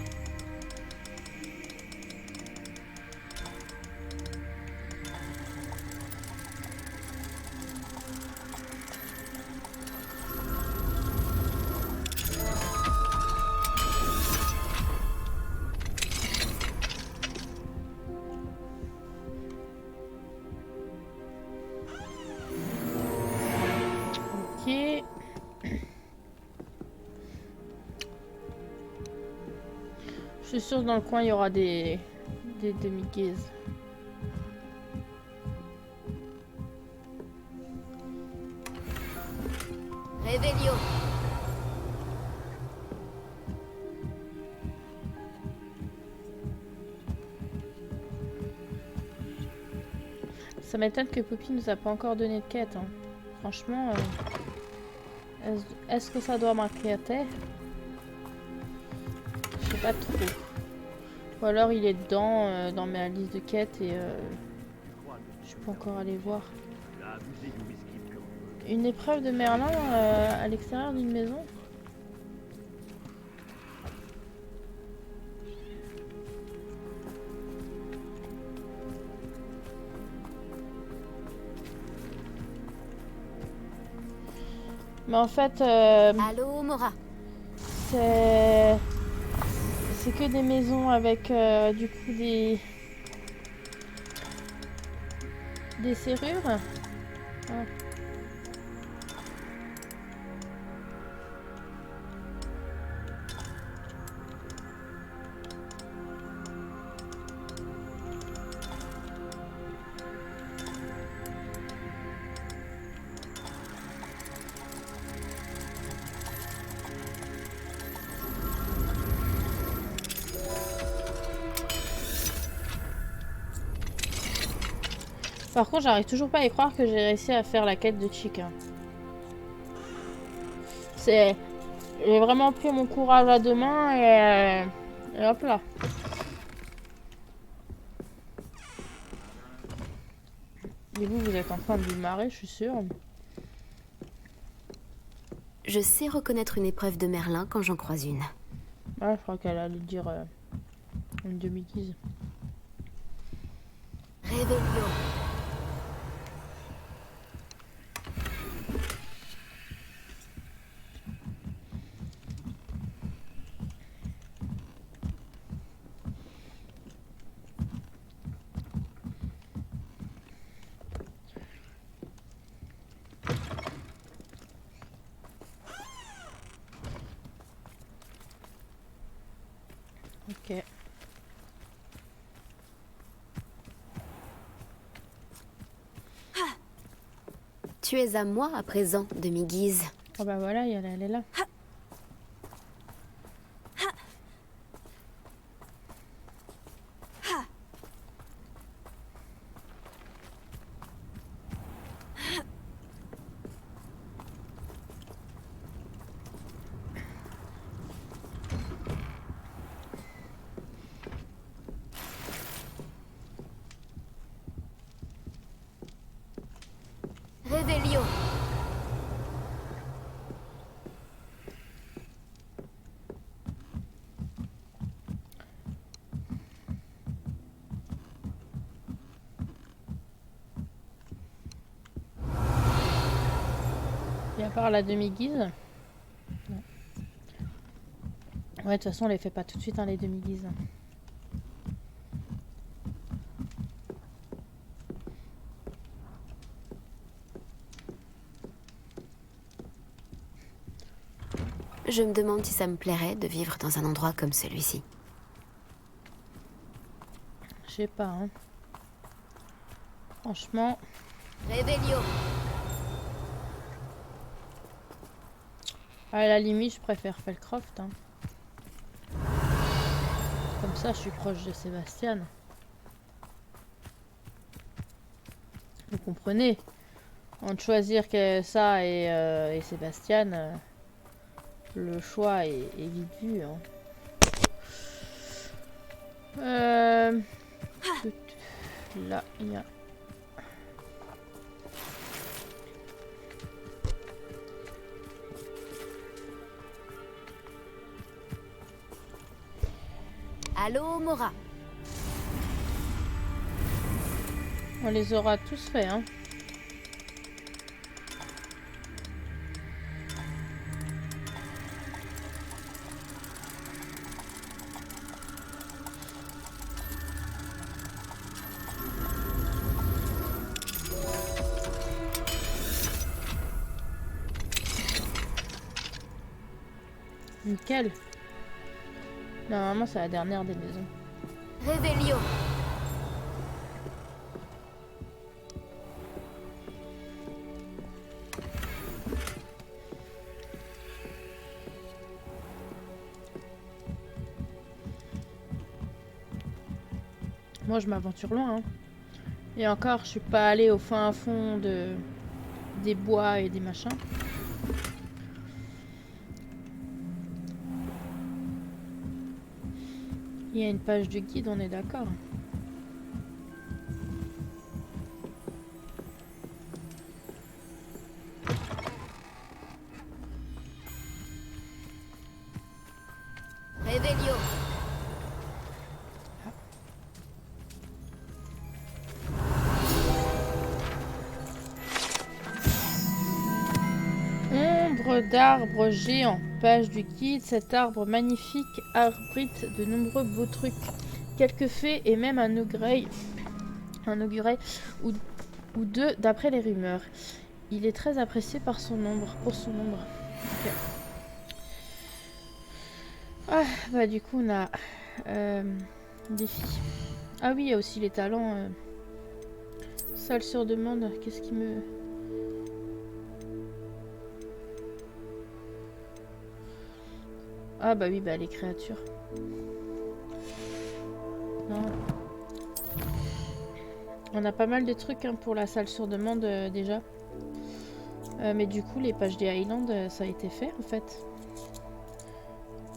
Speaker 1: Ok. Je suis sûre que dans le coin il y aura des demi-guises.
Speaker 3: Revelio.
Speaker 1: Ça m'étonne que Poppy nous a pas encore donné de quête. Hein. Franchement, est-ce que ça doit m'inquiéter? Je sais pas trop. Ou alors il est dedans dans ma liste de quêtes et je peux encore aller voir. Une épreuve de Merlin à l'extérieur d'une maison? Mais en fait,
Speaker 3: Allô, Mora.
Speaker 1: c'est que des maisons avec du coup des serrures. Ah. Par contre, j'arrive toujours pas à y croire que j'ai réussi à faire la quête de Chick. Hein. J'ai vraiment pris mon courage à deux mains et hop là. Et vous êtes en train de vous marrer, je suis sûre.
Speaker 3: Je sais reconnaître une épreuve de Merlin quand j'en croise une.
Speaker 1: Ah, je crois qu'elle allait dire une demi-guise.
Speaker 3: Revelio.
Speaker 1: Ok.
Speaker 3: Tu es à moi à présent, demi-guise.
Speaker 1: Oh bah voilà, elle est là.
Speaker 3: Revelio.
Speaker 1: Et à part la demi-guise. Non. Ouais, de toute façon, on les fait pas tout de suite, hein, les demi-guises.
Speaker 3: Je me demande si ça me plairait de vivre dans un endroit comme celui-ci.
Speaker 1: Je sais pas, hein. Franchement...
Speaker 3: Réveillon.
Speaker 1: À la limite, je préfère Felcroft, hein. Comme ça, je suis proche de Sébastien. Vous comprenez? Entre choisir que ça et Sébastien, le choix est vite vu, hein. Là, il y a...
Speaker 3: Allô, Mora.
Speaker 1: On les aura tous faits, hein. Nickel. Normalement, c'est la dernière des maisons.
Speaker 3: Réveillon.
Speaker 1: Moi, je m'aventure loin, hein. Et encore, je suis pas allée au fin fond des bois et des machins. Il y a une page de guide, on est d'accord.
Speaker 3: Réveillon.
Speaker 1: Ombre d'arbre géant. Page du guide. Cet arbre magnifique abrite de nombreux beaux trucs. Quelques fées et même un augurey ou deux d'après les rumeurs. Il est très apprécié par son ombre, pour son ombre. Okay. Ah, bah du coup on a défi. Ah oui, il y a aussi les talents. Salle sur demande. Qu'est-ce qui me... Ah bah oui, bah les créatures. Non. On a pas mal de trucs, hein, pour la salle sur demande déjà. Mais du coup, les pages des Highlands, ça a été fait en fait.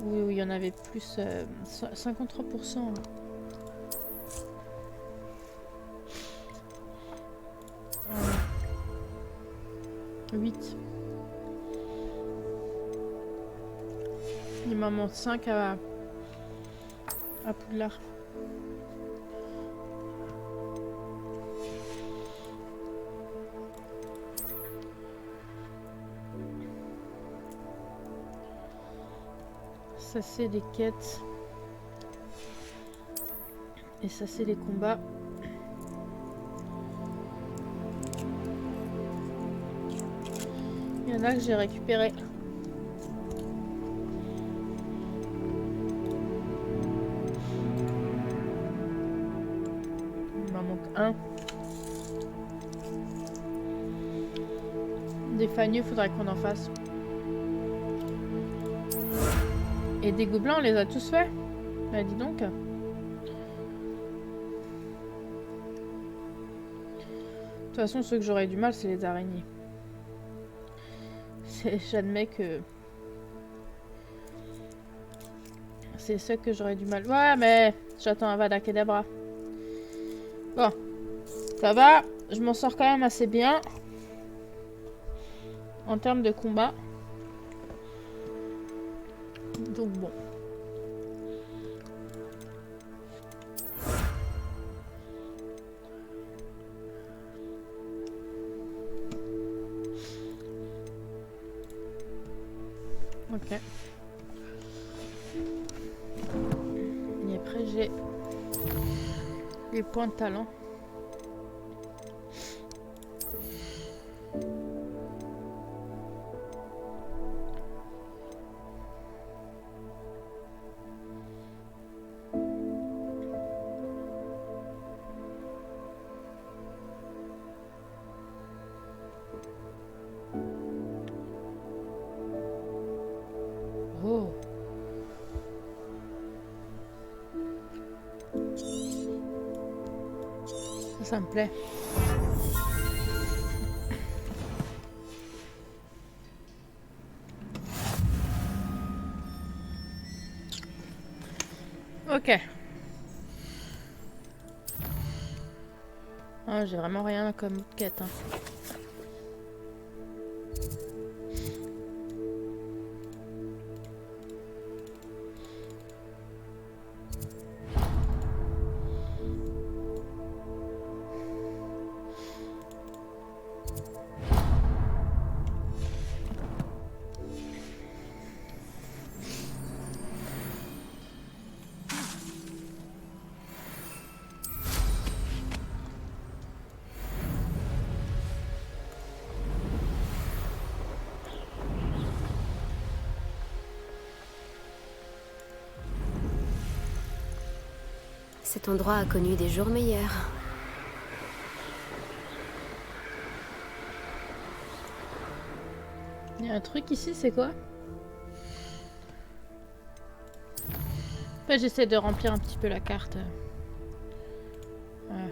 Speaker 1: Oui, oui, il y en avait plus. 53%. 8. Il m'en manque 5 à Poudlard. Ça c'est des quêtes. Et ça c'est les combats. Il y en a que j'ai récupéré. Il m'en manque un. Des fagneux, faudrait qu'on en fasse. Et des gobelins, on les a tous faits. Bah dis donc. De toute façon, ceux que j'aurais du mal, c'est les araignées. J'admets que... c'est ceux que j'aurais du mal. Ouais, mais j'attends un Avada Kedavra. Bon. Ça va. Je m'en sors quand même assez bien. En termes de combat. Donc bon. Ok. Et après j'ai les points de talent. Ça me plaît. Ok. Ah, j'ai vraiment rien comme quête. Hein.
Speaker 3: Cet endroit a connu des jours meilleurs.
Speaker 1: Il y a un truc ici, c'est quoi? En fait, j'essaie de remplir un petit peu la carte. Voilà.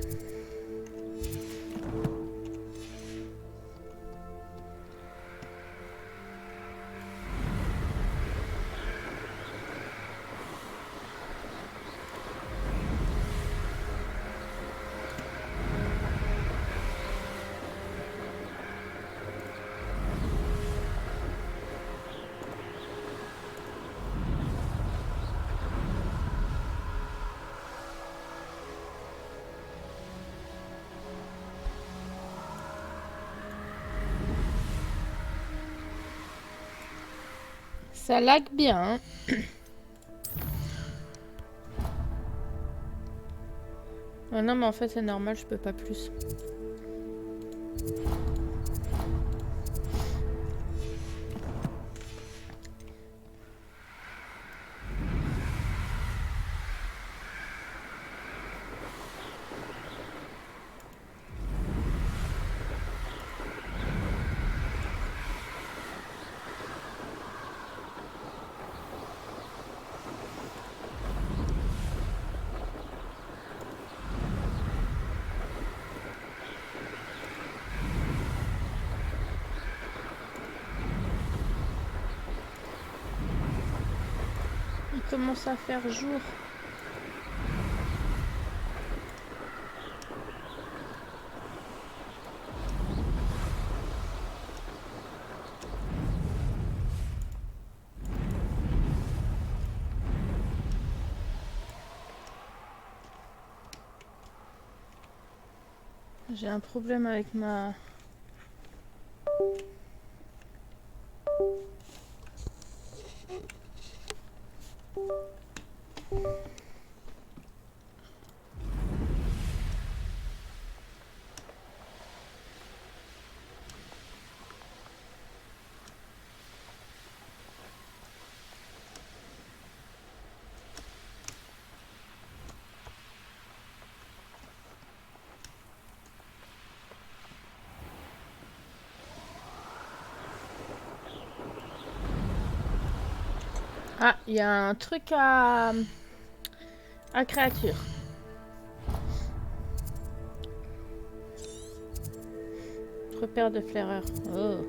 Speaker 1: Ça lag bien. Hein. Ah non, mais en fait, c'est normal, je peux pas plus. Il commence à faire jour. J'ai un problème avec ma... Ah, il y a un truc à créature. Repère de flaireur. Oh.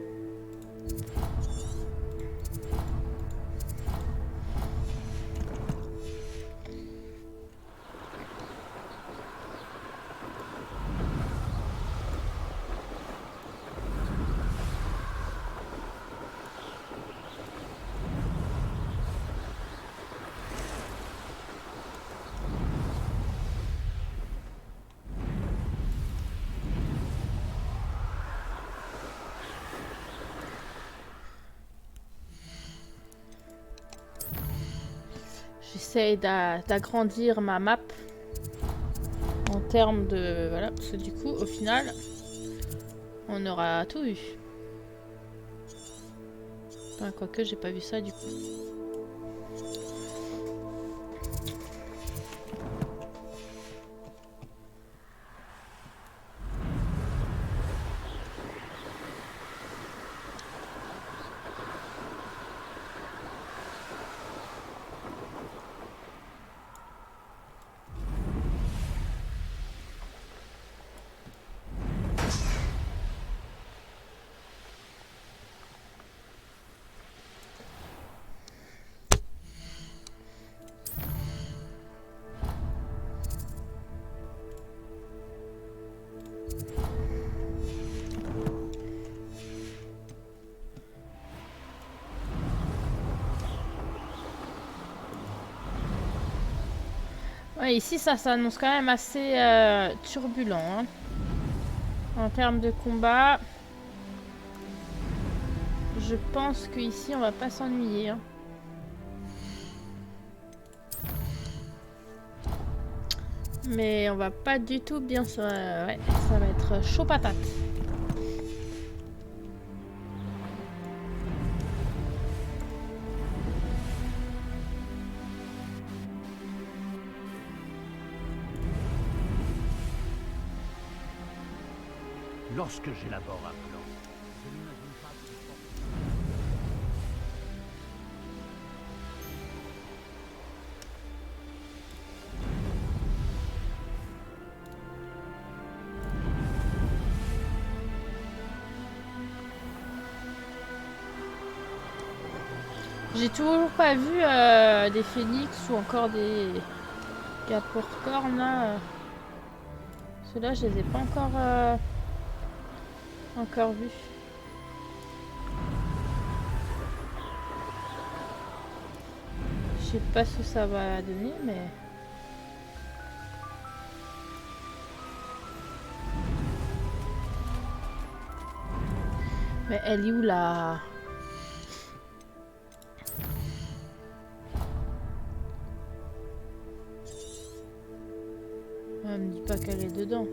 Speaker 1: J'essaie d'agrandir ma map en termes de... Voilà, parce que du coup, au final, on aura tout vu. Enfin, quoique, j'ai pas vu ça du coup. Ouais, ici ça s'annonce quand même assez turbulent hein. En termes de combat. Je pense qu'ici on va pas s'ennuyer. Hein. Mais on va pas du tout bien se... ouais, ça va être chaud patate.
Speaker 7: Lorsque j'élabore un plan, je n'imagine pas que...
Speaker 1: J'ai toujours pas vu des phénix ou encore des capricornes là. Ceux-là, je les ai pas encore vus. Je sais pas ce que ça va donner, mais... Mais elle est où là? Elle me dit pas qu'elle est dedans.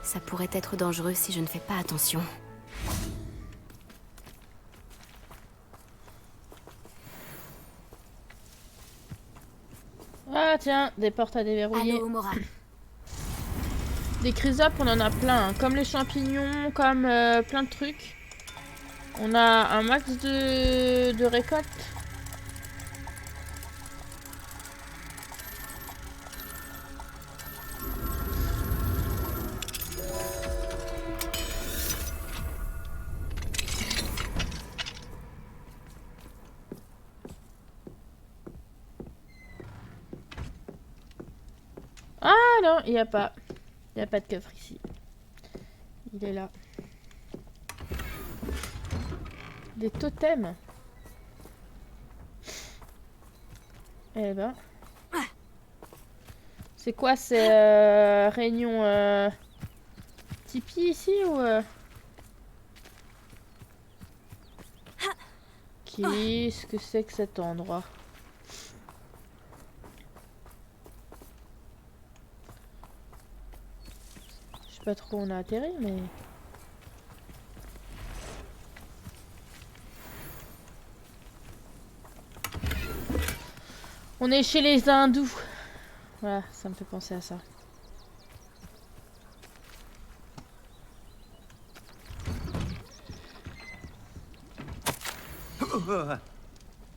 Speaker 3: Ça pourrait être dangereux si je ne fais pas attention.
Speaker 1: Ah tiens, des portes à déverrouiller.
Speaker 3: Allô, Mora.
Speaker 1: Des chrysopes, on en a plein. Hein. Comme les champignons, comme plein de trucs. On a un max de récolte. Ah non, il n'y a pas. Il n'y a pas de coffre ici. Il est là. Des totems. Eh ben. C'est quoi ces réunions Tipeee ici ou Qu'est-ce que c'est que cet endroit? Je sais pas trop où on a atterri, mais... On est chez les hindous. Voilà, ça me fait penser à ça.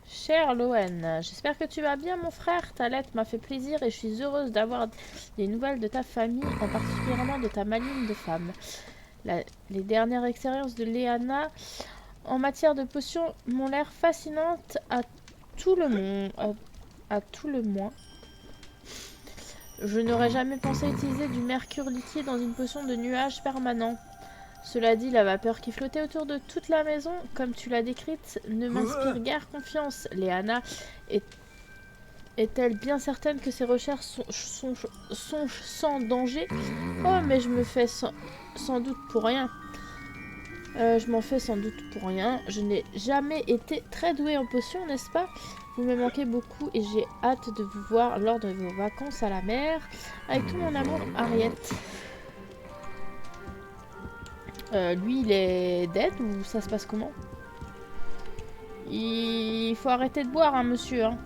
Speaker 1: Cher Loen, j'espère que tu vas bien mon frère. Ta lettre m'a fait plaisir et je suis heureuse d'avoir des nouvelles de ta famille, en particulièrement de ta maligne de femme. Les dernières expériences de Léana en matière de potions m'ont l'air fascinantes à tout le monde. À tout le moins. Je n'aurais jamais pensé utiliser du mercure liquide dans une potion de nuage permanent. Cela dit, la vapeur qui flottait autour de toute la maison, comme tu l'as décrite, ne m'inspire guère confiance. Léana est-elle bien certaine que ses recherches sont sans danger? Oh, mais je me fais sans doute pour rien. Je m'en fais sans doute pour rien. Je n'ai jamais été très douée en potions, n'est-ce pas? Vous me manquez beaucoup et j'ai hâte de vous voir lors de vos vacances à la mer. Avec tout mon amour, Harriet. Lui, il est dead ou ça se passe comment? Il faut arrêter de boire, hein, monsieur. Hein.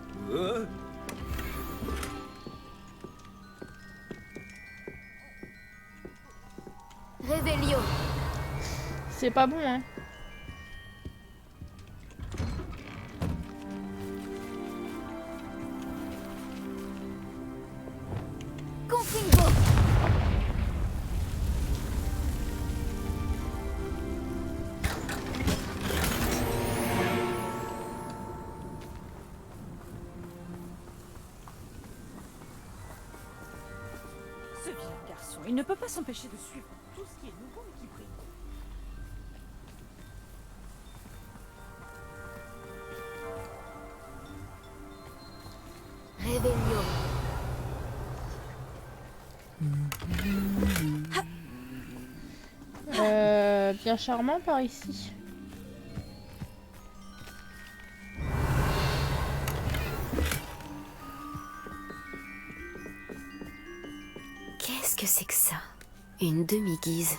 Speaker 3: Réveillon.
Speaker 1: C'est pas bon, hein.
Speaker 9: Il ne peut pas s'empêcher de suivre tout ce qui est nouveau et qui brille.
Speaker 3: Réveillon.
Speaker 1: Bien charmant par ici.
Speaker 3: Qu'est-ce que c'est que ça? Une demi-guise.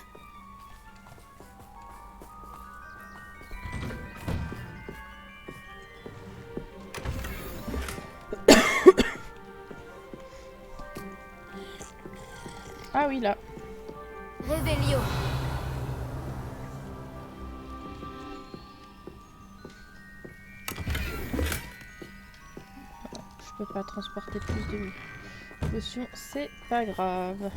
Speaker 1: Ah oui, là.
Speaker 3: Réveillon.
Speaker 1: Je peux pas transporter plus de potions, c'est pas grave.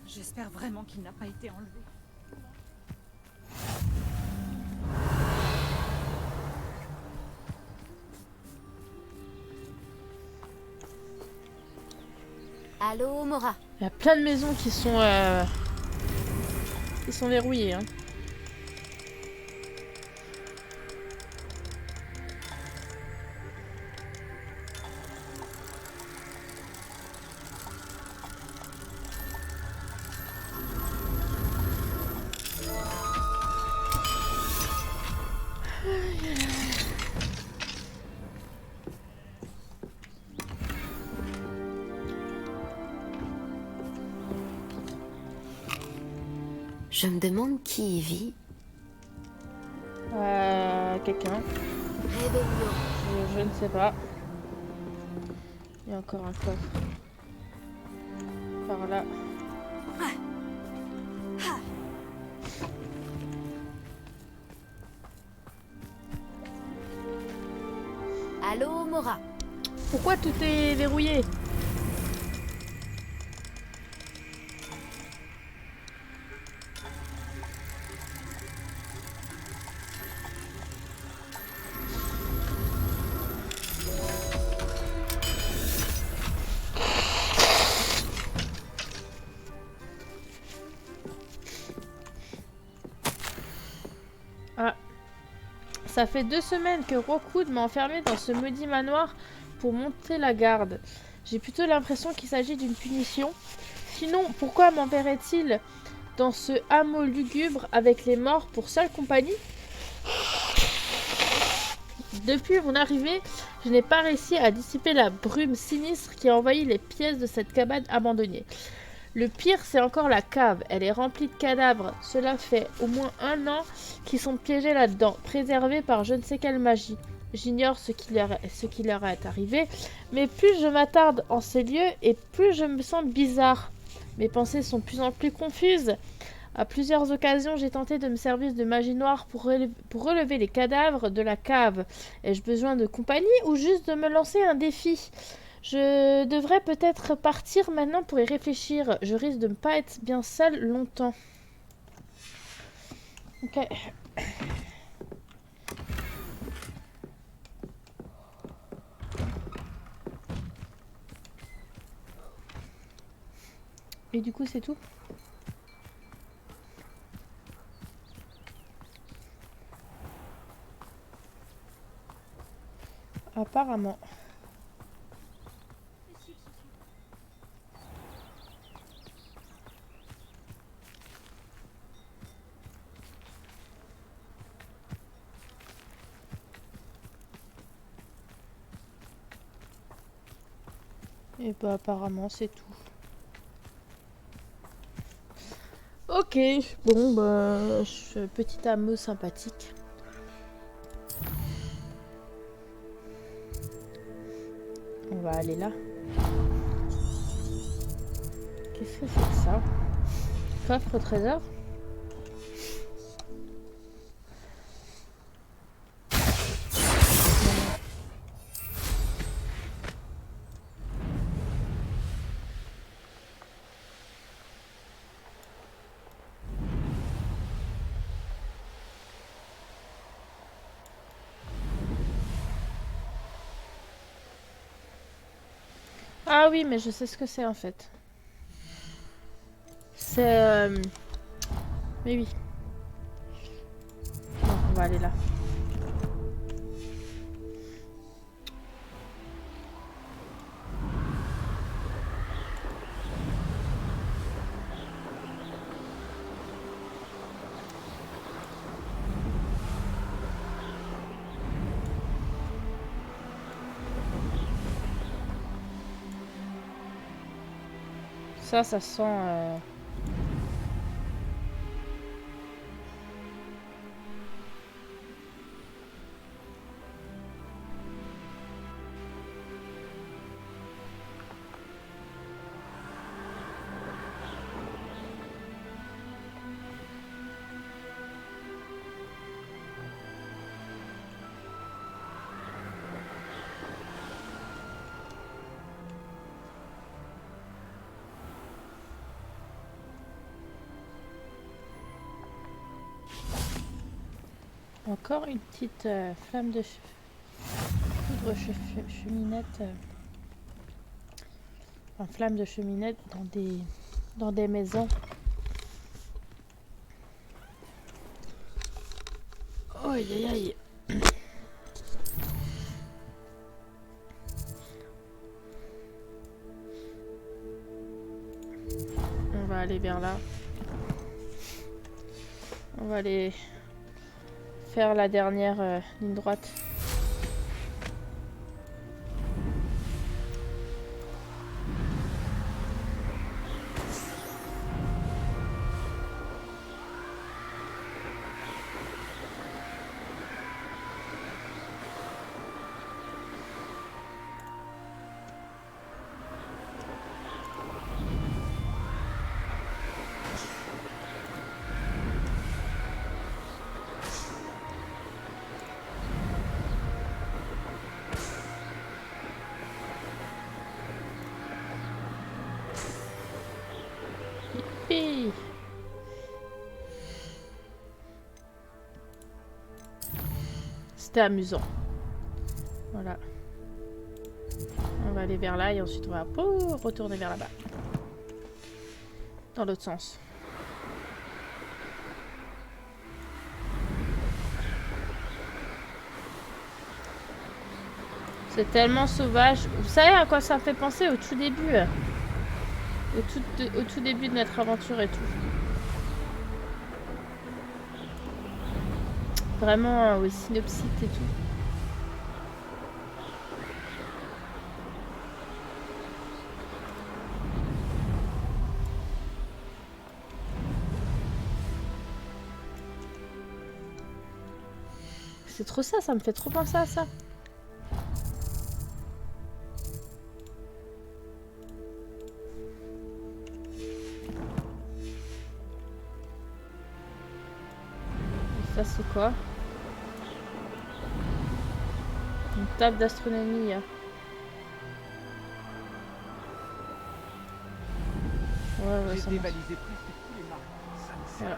Speaker 9: J'espère vraiment qu'il n'a pas été enlevé.
Speaker 3: Allô, Mora.
Speaker 1: Il y a plein de maisons qui sont verrouillées. Hein.
Speaker 3: Je me demande qui y vit.
Speaker 1: Quelqu'un.
Speaker 3: Réveillon.
Speaker 1: Je ne sais pas. Il y a encore un coffre. Par là.
Speaker 3: Allô, Mora.
Speaker 1: Pourquoi tout est verrouillé? Ça fait 2 semaines que Rockwood m'a enfermé dans ce maudit manoir pour monter la garde. J'ai plutôt l'impression qu'il s'agit d'une punition. Sinon, pourquoi m'enverrait-il dans ce hameau lugubre avec les morts pour seule compagnie? Depuis mon arrivée, je n'ai pas réussi à dissiper la brume sinistre qui a envahi les pièces de cette cabane abandonnée. Le pire, c'est encore la cave. Elle est remplie de cadavres. Cela fait au moins 1 an qu'ils sont piégés là-dedans, préservés par je ne sais quelle magie. J'ignore ce qui leur est arrivé, mais plus je m'attarde en ces lieux et plus je me sens bizarre. Mes pensées sont de plus en plus confuses. À plusieurs occasions, j'ai tenté de me servir de magie noire pour relever les cadavres de la cave. Ai-je besoin de compagnie ou juste de me lancer un défi ? Je devrais peut-être partir maintenant pour y réfléchir. Je risque de ne pas être bien seule longtemps. Ok. Et du coup, c'est tout ? Apparemment. Et bah apparemment c'est tout. Ok, bon bah petit hameau sympathique. On va aller là. Qu'est-ce que c'est que ça? Coffre au trésor? Ah oui, mais je sais ce que c'est en fait. C'est... Mais oui. Non, on va aller là. Ça sent... Encore une petite flamme de poudre cheminette. Enfin, flamme de cheminette dans des maisons. Aïe aïe aïe. On va aller vers là. On va aller faire la dernière ligne droite. Youpi! C'était amusant. Voilà. On va aller vers là et ensuite on va retourner vers là-bas. Dans l'autre sens. C'est tellement sauvage. Vous savez à quoi ça me fait penser au tout début? Au tout début de notre aventure et tout. Vraiment, oui, synopsis et tout. C'est trop ça, ça me fait trop penser à ça. Ça c'est quoi? Une table d'astronomie. Ouais, ça marche. Voilà.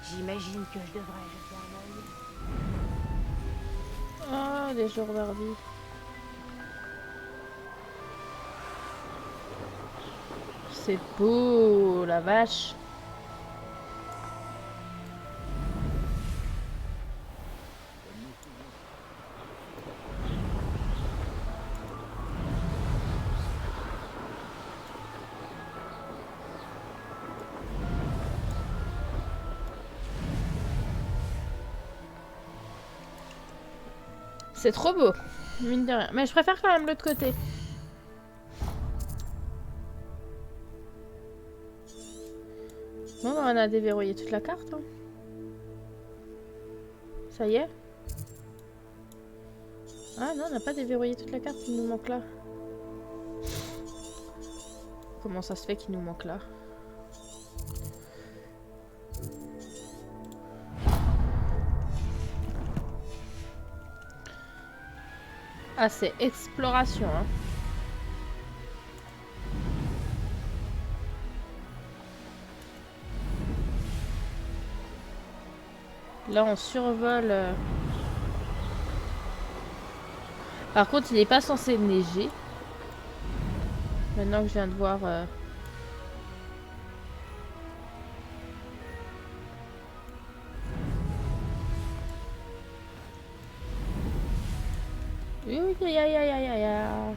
Speaker 3: J'imagine que je devrais jeter un œil.
Speaker 1: Ah, les jours d'ordi. C'est beau, la vache. C'est trop beau, mine de rien. Mais je préfère quand même l'autre côté. Bon, on a déverrouillé toute la carte. Hein. Ça y est. Ah non, on n'a pas déverrouillé toute la carte, il nous manque là. Comment ça se fait qu'il nous manque là? Ah, c'est exploration, hein. Là, on survole. Par contre, il n'est pas censé neiger. Maintenant que je viens de voir... Aïe, aïe, aïe, aïe, aïe.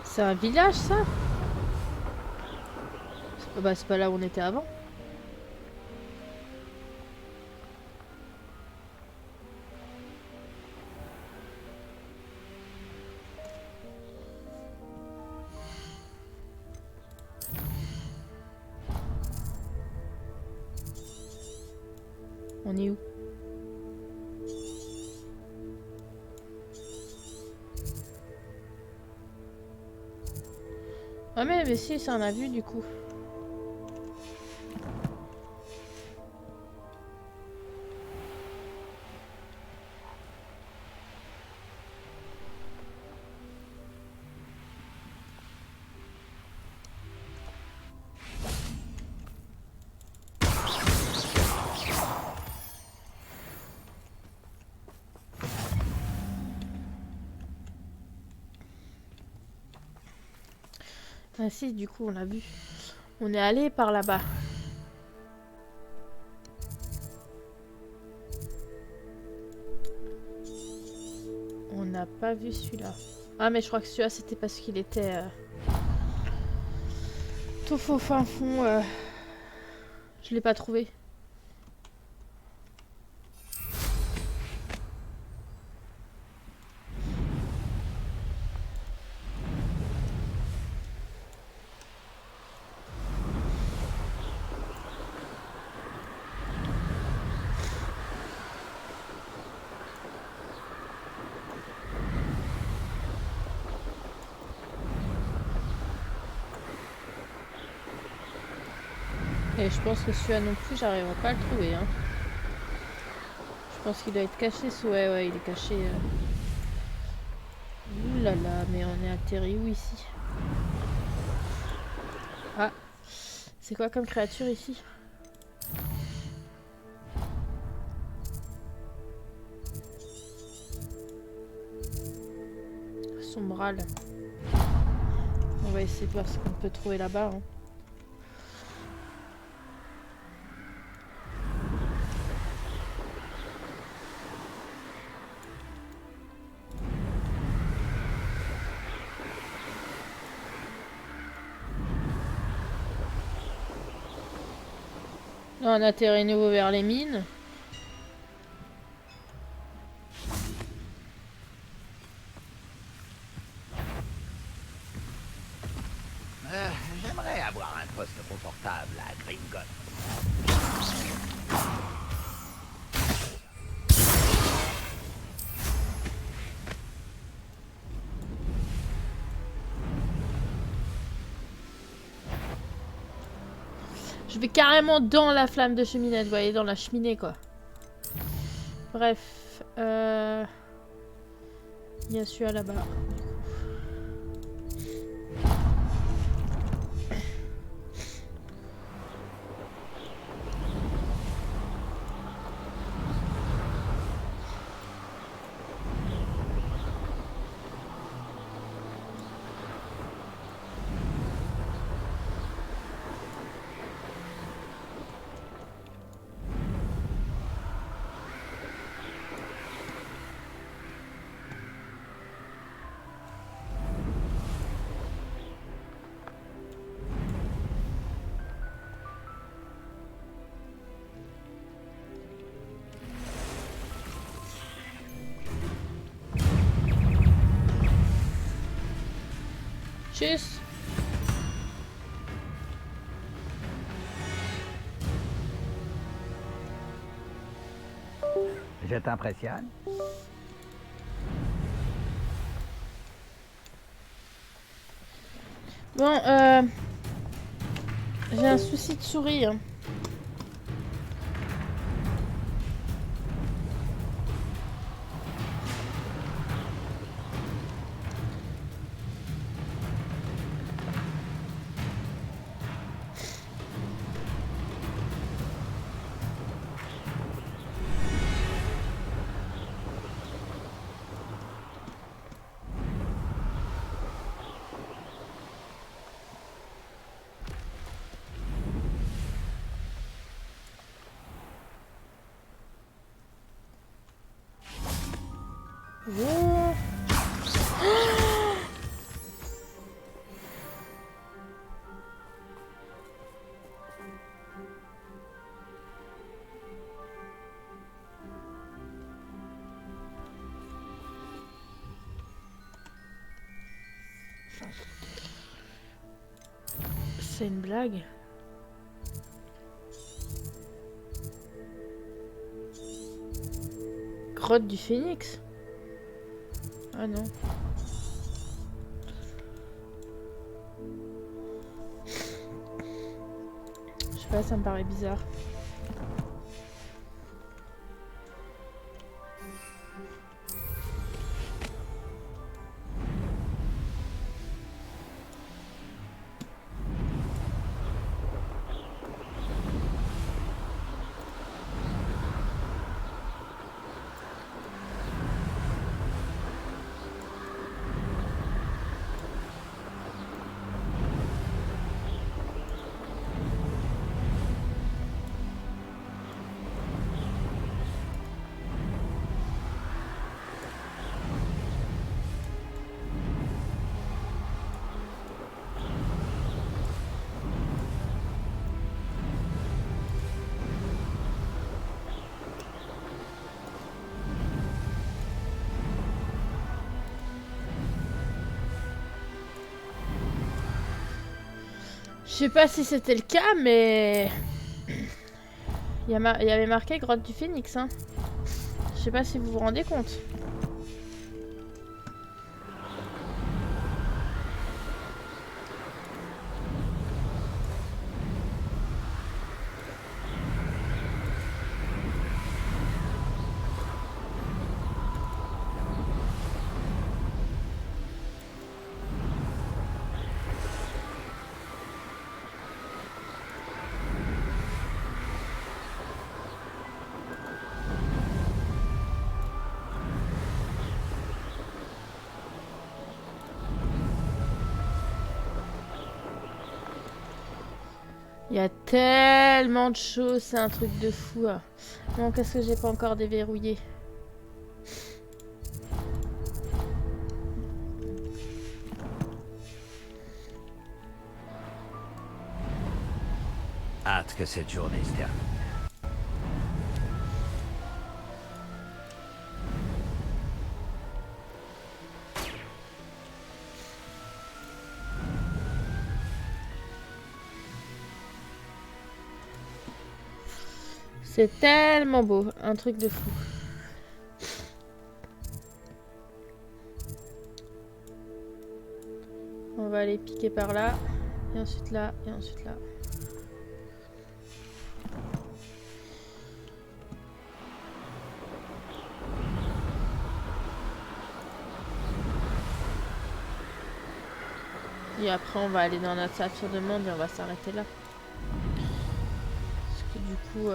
Speaker 1: C'est un village, ça? Bah, c'est pas là où on était avant. On est où? Ah mais si, ça en a vu du coup. Ah si, du coup, on l'a vu. On est allé par là-bas. On n'a pas vu celui-là. Ah mais je crois que celui-là, c'était parce qu'il était tout au fin fond. Je l'ai pas trouvé. Et je pense que celui-là non plus, j'arriverai pas à le trouver. Hein. Je pense qu'il doit être caché. Ouais, il est caché. Ouh là là, mais on est atterri où ici? Ah, c'est quoi comme créature ici? Sombral. On va essayer de voir ce qu'on peut trouver là-bas. Hein. Là, on atterrit nouveau vers les mines.
Speaker 6: J'aimerais avoir un poste confortable à Gringotts.
Speaker 1: Je vais carrément dans la flamme de cheminée, vous voyez, dans la cheminée quoi. Bref, il y a celui-là là-bas. Tchuss.
Speaker 10: Je t'impressionne?
Speaker 1: Bon, j'ai un souci de souris. Hein. Oh. C'est une blague. Grotte du Phénix. Ah non. Je sais pas, ça me paraît bizarre. Je sais pas si c'était le cas, mais il y avait marqué Grotte du Phénix. Hein. Je sais pas si vous vous rendez compte. Il y a tellement de choses, c'est un truc de fou. Hein. Bon, qu'est-ce que j'ai pas encore déverrouillé?
Speaker 10: Hâte que cette journée se termine.
Speaker 1: C'est tellement beau, un truc de fou. On va aller piquer par là, et ensuite là, et ensuite là. Et après on va aller dans notre ceinture de monde et on va s'arrêter là. Parce que du coup...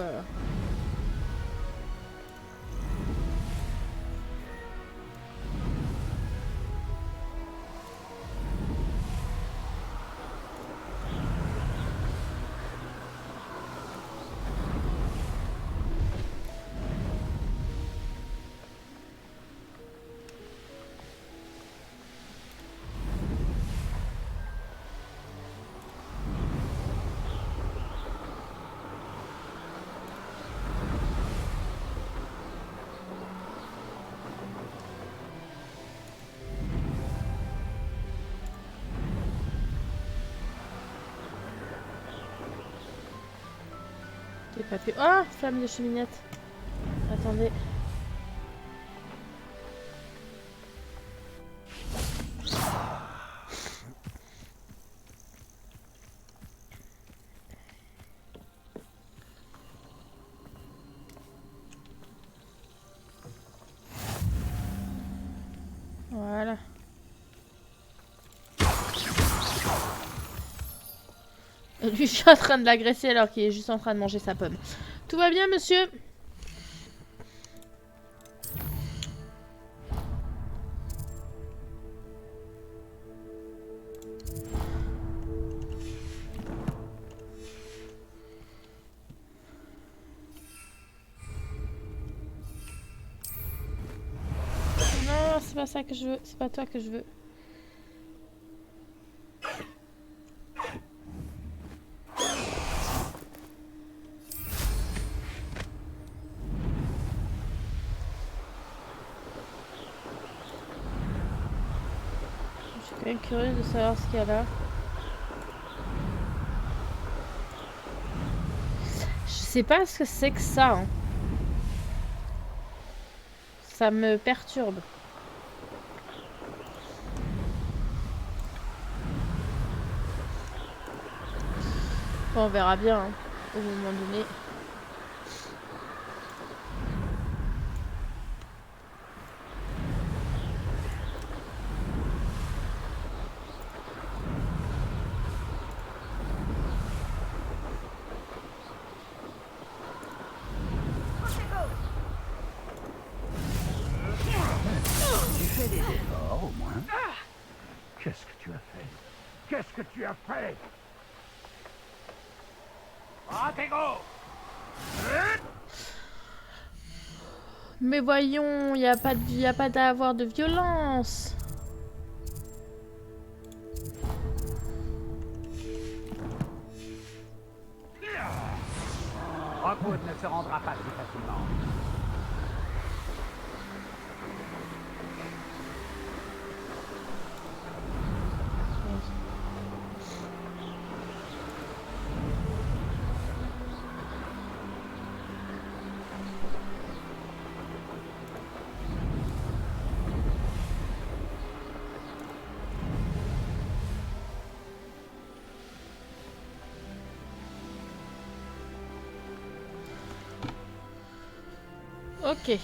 Speaker 1: J'ai pas pu... Oh, flamme de cheminette. Attendez. Voilà. Et lui, je suis en train de l'agresser alors qu'il est juste en train de manger sa pomme. Tout va bien, monsieur? Non, c'est pas ça que je veux. C'est pas toi que je veux. Je suis quand même curieuse de savoir ce qu'il y a là. Je sais pas ce que c'est que ça. Hein. Ça me perturbe. Bon, on verra bien hein, au moment donné.
Speaker 7: Au moins. Qu'est-ce que tu as fait? Qu'est-ce que tu as fait?
Speaker 1: Mais voyons, il n'y a pas d'avoir de violence.
Speaker 10: Rockwood ne se rendra pas si facilement.
Speaker 1: Ok,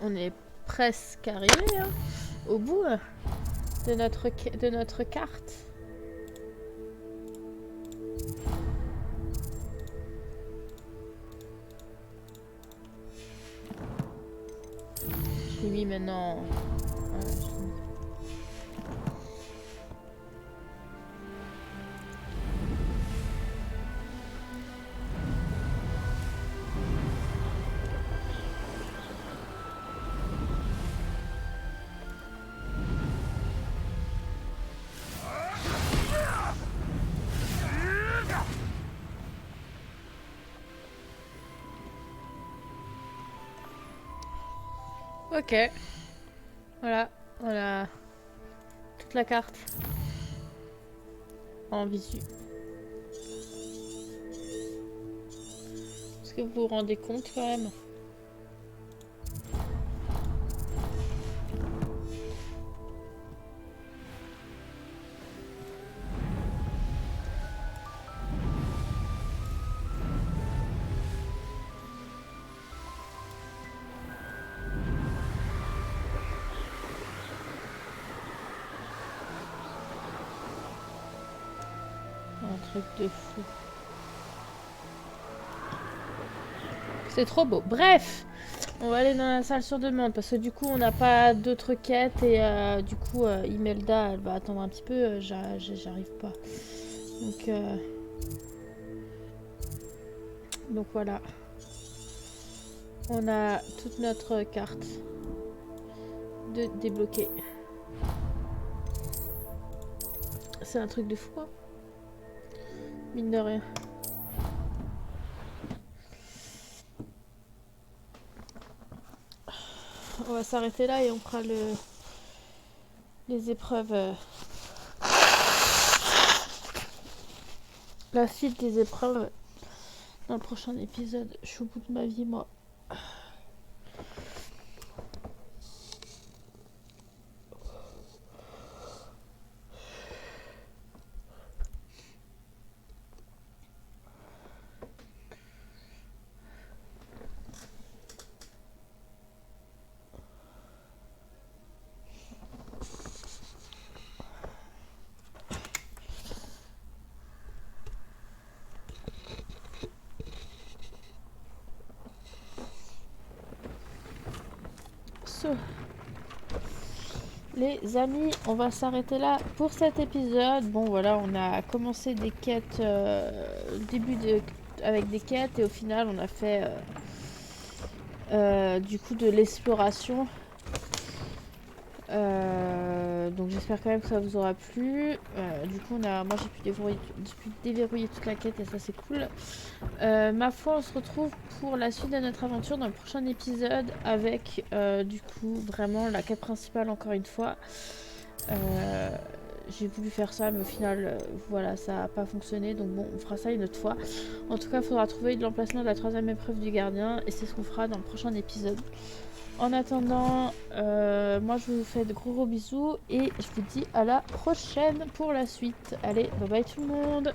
Speaker 1: on est presque arrivé hein, au bout de notre carte. Je l'ai mis maintenant. Ok. Voilà, voilà. Toute la carte. En visu. Est-ce que vous vous rendez compte quand même? Truc de fou. C'est trop beau. Bref, on va aller dans la salle sur demande parce que du coup on n'a pas d'autres quêtes et du coup Imelda elle va attendre un petit peu. J'arrive pas. Donc voilà. On a toute notre carte de débloquer. C'est un truc de fou. Hein. Mine de rien. On va s'arrêter là et on fera les épreuves. La suite des épreuves dans le prochain épisode. Je suis au bout de ma vie, moi. Les amis, on va s'arrêter là pour cet épisode. Bon voilà, on a commencé des quêtes avec des quêtes et au final on a fait du coup de l'exploration. Donc j'espère quand même que ça vous aura plu. Du coup moi j'ai pu déverrouiller toute la quête et ça c'est cool. Ma foi, on se retrouve pour la suite de notre aventure dans le prochain épisode avec du coup vraiment la quête principale encore une fois. J'ai voulu faire ça mais au final voilà, ça n'a pas fonctionné, donc bon, on fera ça une autre fois. En tout cas, il faudra trouver l'emplacement de la 3e épreuve du gardien et c'est ce qu'on fera dans le prochain épisode. En attendant, moi je vous fais de gros bisous et je vous dis à la prochaine pour la suite. Allez, bye bye tout le monde!